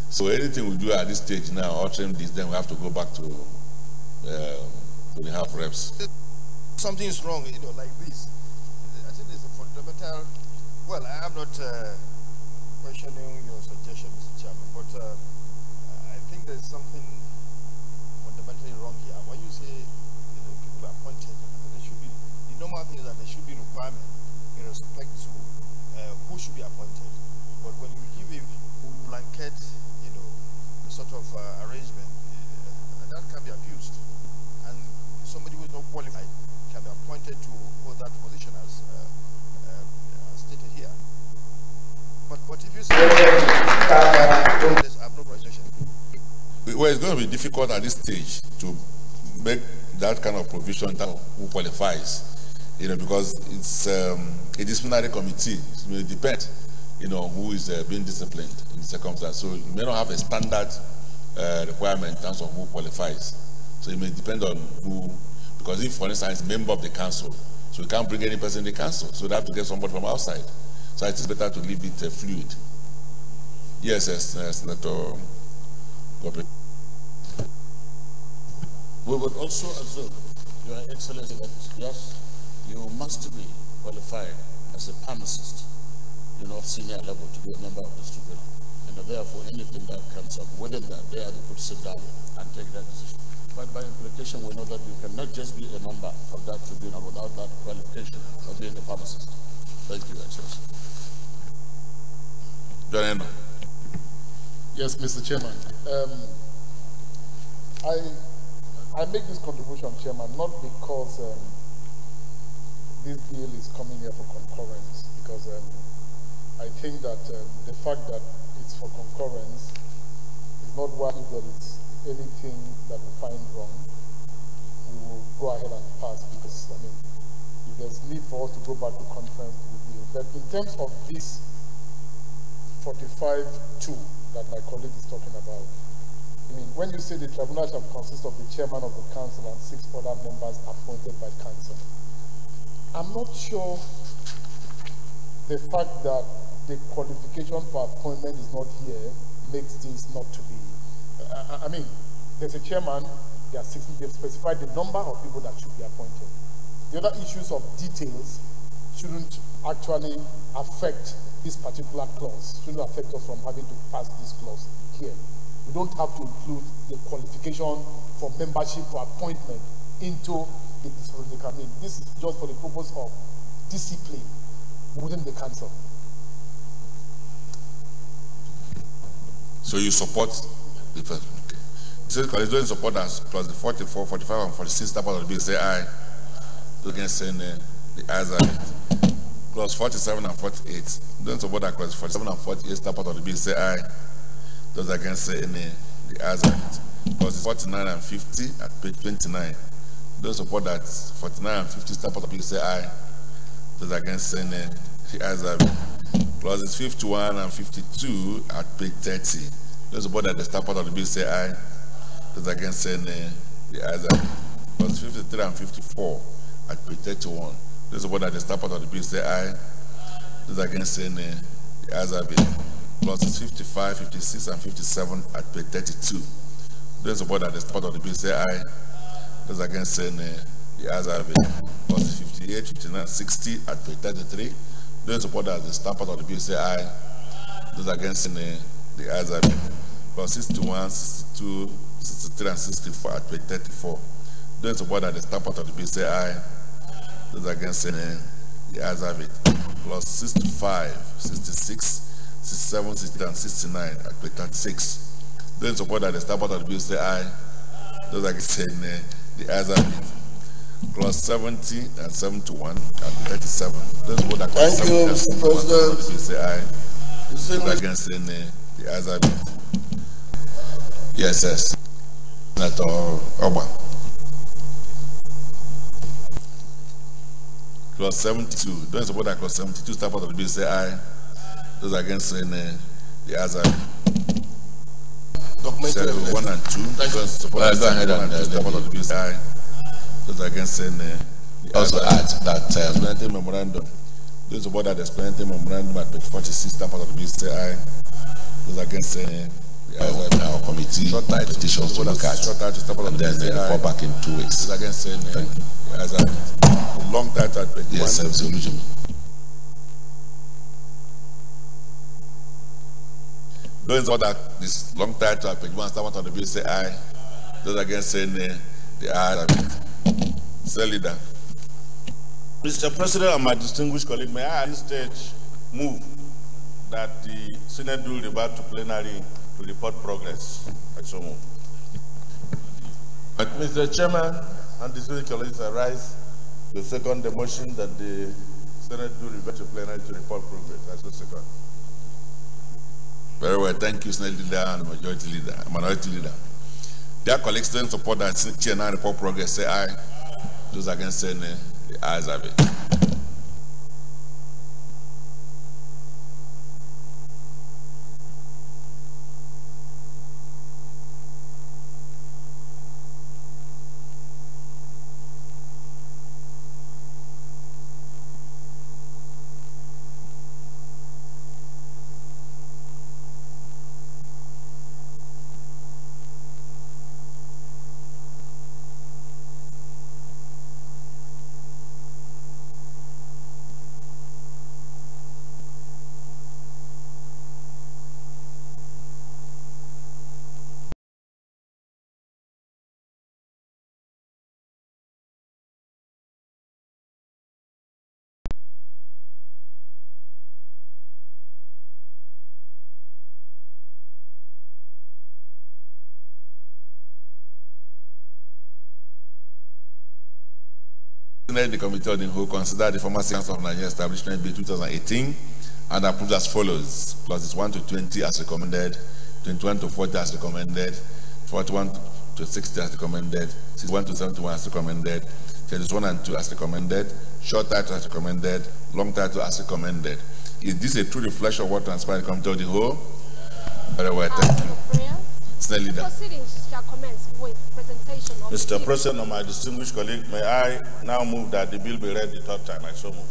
So anything we do at this stage now, altering this, then we have to go back to the House of Reps. Something is wrong, like this. I think there's a fundamental. Well, I am not questioning your suggestion, Mr. Chairman, but I think there's something fundamentally wrong here. When you say people are appointed, there should be the normal thing is that there should be requirement in respect to who should be appointed. But when you give a blanket, sort of arrangement, that can be abused, and somebody who is not qualified can be appointed to hold that position as stated here. But if you say I have no projection. Well, it's going to be difficult at this stage to make that kind of provision that who qualifies, because it's a disciplinary committee. It may depend, who is being disciplined in the circumstance. So you may not have a standard requirement in terms of who qualifies. So it may depend on who, because if, for instance, a member of the council, so you can't bring any person in the council, so they have to get somebody from outside. So it is better to leave it fluid. Yes, Senator. We would also assume, Your Excellency, that yes, you must be qualified as a pharmacist, of senior level to be a member of this tribunal. And therefore, anything that comes up within that, there they could sit down and take that decision. But by implication, we know that you cannot just be a member of that tribunal without that qualification of being a pharmacist. Thank you, Excellency. John. Yes, Mr. Chairman. I make this contribution, Chairman, not because this bill is coming here for concurrence, because I think that the fact that it's for concurrence is not why if there is anything that we find wrong, we will go ahead and pass, because, if there's need for us to go back to conference, we will. But in terms of this 45-2 that my colleague is talking about, I mean, when you say the tribunal shall consist of the chairman of the council and 6 other members appointed by council, I'm not sure the fact that the qualification for appointment is not here makes this not to be. I mean, there's a chairman, they've specified the number of people that should be appointed. The other issues of details shouldn't actually affect this particular clause, shouldn't affect us from having to pass this clause here. We don't have to include the qualification for membership for appointment into the disciplinary. I mean, this is just for the purpose of discipline within the council. So you support the person? Okay. So colleagues don't support us plus the 44, 45, and 46 part of the bill say aye. Those against saying the ayes have it. Clause 47 and 48. Don't support that clause 47 and 48 part of the bill say aye. Those against saying the ayes have it. Clauses 49 and 50 at page 29. Don't support that 49 and 50 part of the bill say aye. Those against saying the ayes have it. Clauses 51 and 52 at page 30. Don't support that the start part of the bill say aye. Those against saying the ayes have it. Clauses 53 and 54 at page 31. Those support that the start part of the bill say aye. Those against saying the ayes have it. Clauses 55, 56, and 57 at page 32. Those support that the start part of the bill say aye. Those against saying the ayes have it. Clauses 58, 59, 60 at page 33. Those support that the start part of the bill say aye. Those against saying the ayes have it. Clause 61, 62, 63, and 64 at page 34. Those support that the start part of the bill say aye. Those against saying the ayes have it. Clause 65, 66, 67, 68, and 69 at page 36. Those support that the start part of the bill say aye. Those against saying the ayes have it. Clause 70 and 71 at 37. Those support that clause 70 and 71 part of the bill say aye. Those against saying the ayes have it. Yes, yes. Senator Oba. Clause 72. Those support that clause 72 start part of the bill say aye. Those against saying the ayes have it. Documented 1 and 2. Those support that go ahead and start part of the bill say aye. Those against saying the also add that explanatory memorandum. Those support that explanatory memorandum at page 46 start part of the bill say aye. Those against saying the ayes have it. Our committee petitions to look at and then report back in 2 weeks. Those against saying the ayes have it. Long title at page 1. Yes, solution. Those support that this long title at page 1 start part of the bill say aye. Those against saying the ayes have it. Sir Leader. Mr. President and my distinguished colleague, may I at this stage move that the Senate do revert to plenary to report progress. I so move. But Mr. Chairman and distinguished colleagues, I rise to second the motion that the Senate do revert to plenary to report progress. I so second. Very well, thank you, Senate Leader and Minority Leader. Their colleagues don't support that chair now report progress. Say aye. Those against saying the ayes have it. The Committee of the Whole considered the former Council of Nigeria Establishment Bill 2018 and approved as follows: clauses 1 to 20 as recommended, 21 to 40 as recommended, 41 to 60 as recommended, 61 to 71 as recommended, 31 and 2 as recommended, short title as recommended, long title as recommended. Is this a true reflection of what transpired in the Committee of the Whole? Very well, thank you. Senate Leader. Proceedings shall commence with presentation of Mr. President and my distinguished colleague, may I now move that the bill be read the third time? I so move.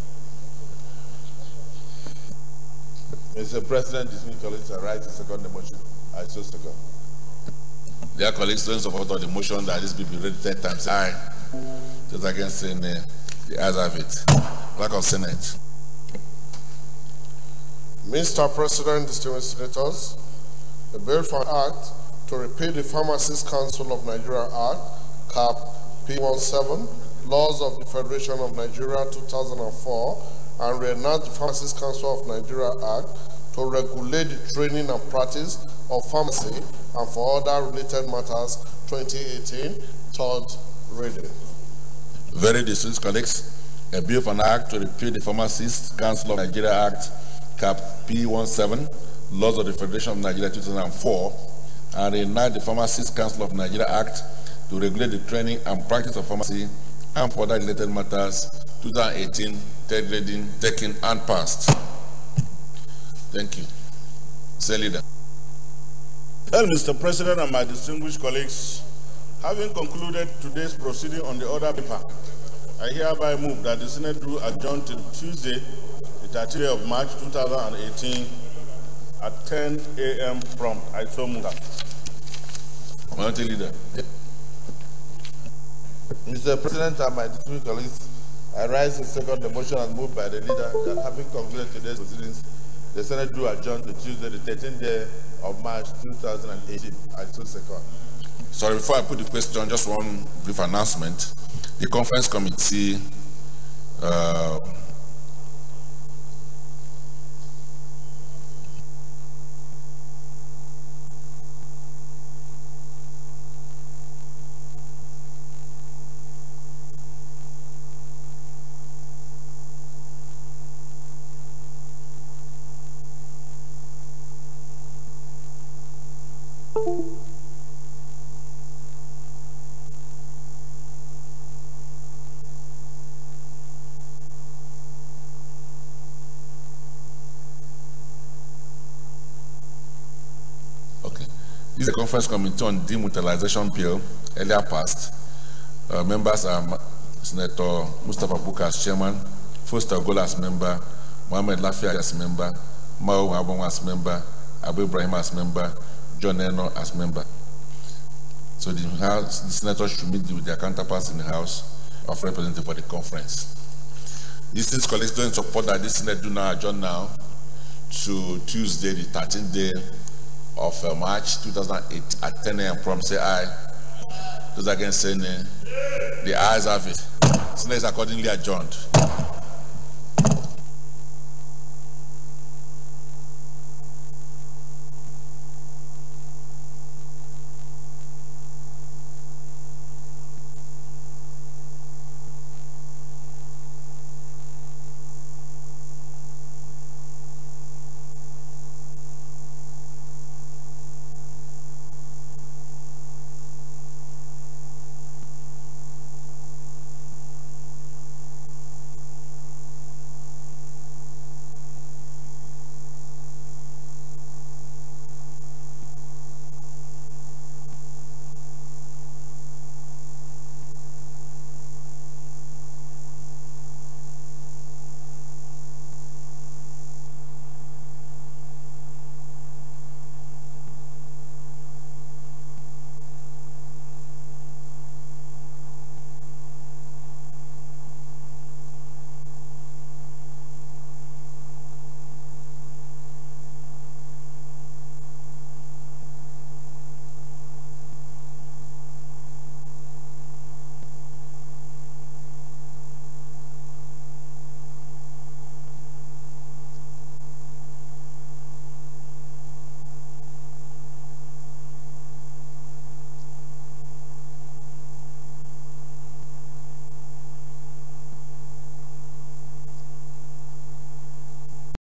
Mr. President, distinguished colleagues, I rise to second the motion. I so second. Dear colleagues, those in support of the motion that this bill be read the third time, say aye. Those against saying the ayes have it. Clerk of Senate. Mr. President, distinguished senators, the bill for Act to repeal the Pharmacists Council of Nigeria Act, Cap P17, Laws of the Federation of Nigeria 2004, and reenact the Pharmacists Council of Nigeria Act to regulate the training and practice of pharmacy and for other related matters 2018, third reading. Very distinguished colleagues, a bill for an act to repeal the Pharmacists Council of Nigeria Act, Cap P17, Laws of the Federation of Nigeria 2004, and reenact the Pharmacists Council of Nigeria Act to regulate the training and practice of pharmacy and for other related matters 2018, third reading, taken and passed. Thank you. Sir Leader. Well, Mr. President and my distinguished colleagues, having concluded today's proceeding on the order paper, I hereby move that the Senate do adjourn till Tuesday, the 30th of March 2018 at 10 a.m. prompt. I so move. Minority Leader. Mr. President and my distinguished colleagues, I rise to second the motion and moved by the leader that having concluded today's proceedings, the Senate do adjourn to Tuesday, the 13th day of March 2018. I so second. Sorry, before I put the question, just one brief announcement. The conference committee This is a conference committee on demutualization bill earlier passed. Members are Senator Mustafa Bukar as chairman, Foster Gola as member, Mohamed Lafia as member, Mao Abong as member, Abu Ibrahim as member, John Eno as member. So the senators should meet with their counterparts in the House of Representatives for the conference. These colleagues don't support that this Senate do now adjourn now to Tuesday, the 13th day of March 2008 at 10 a.m. prompt. Say aye. Those against saying nay. The ayes have it. Senate is accordingly adjourned.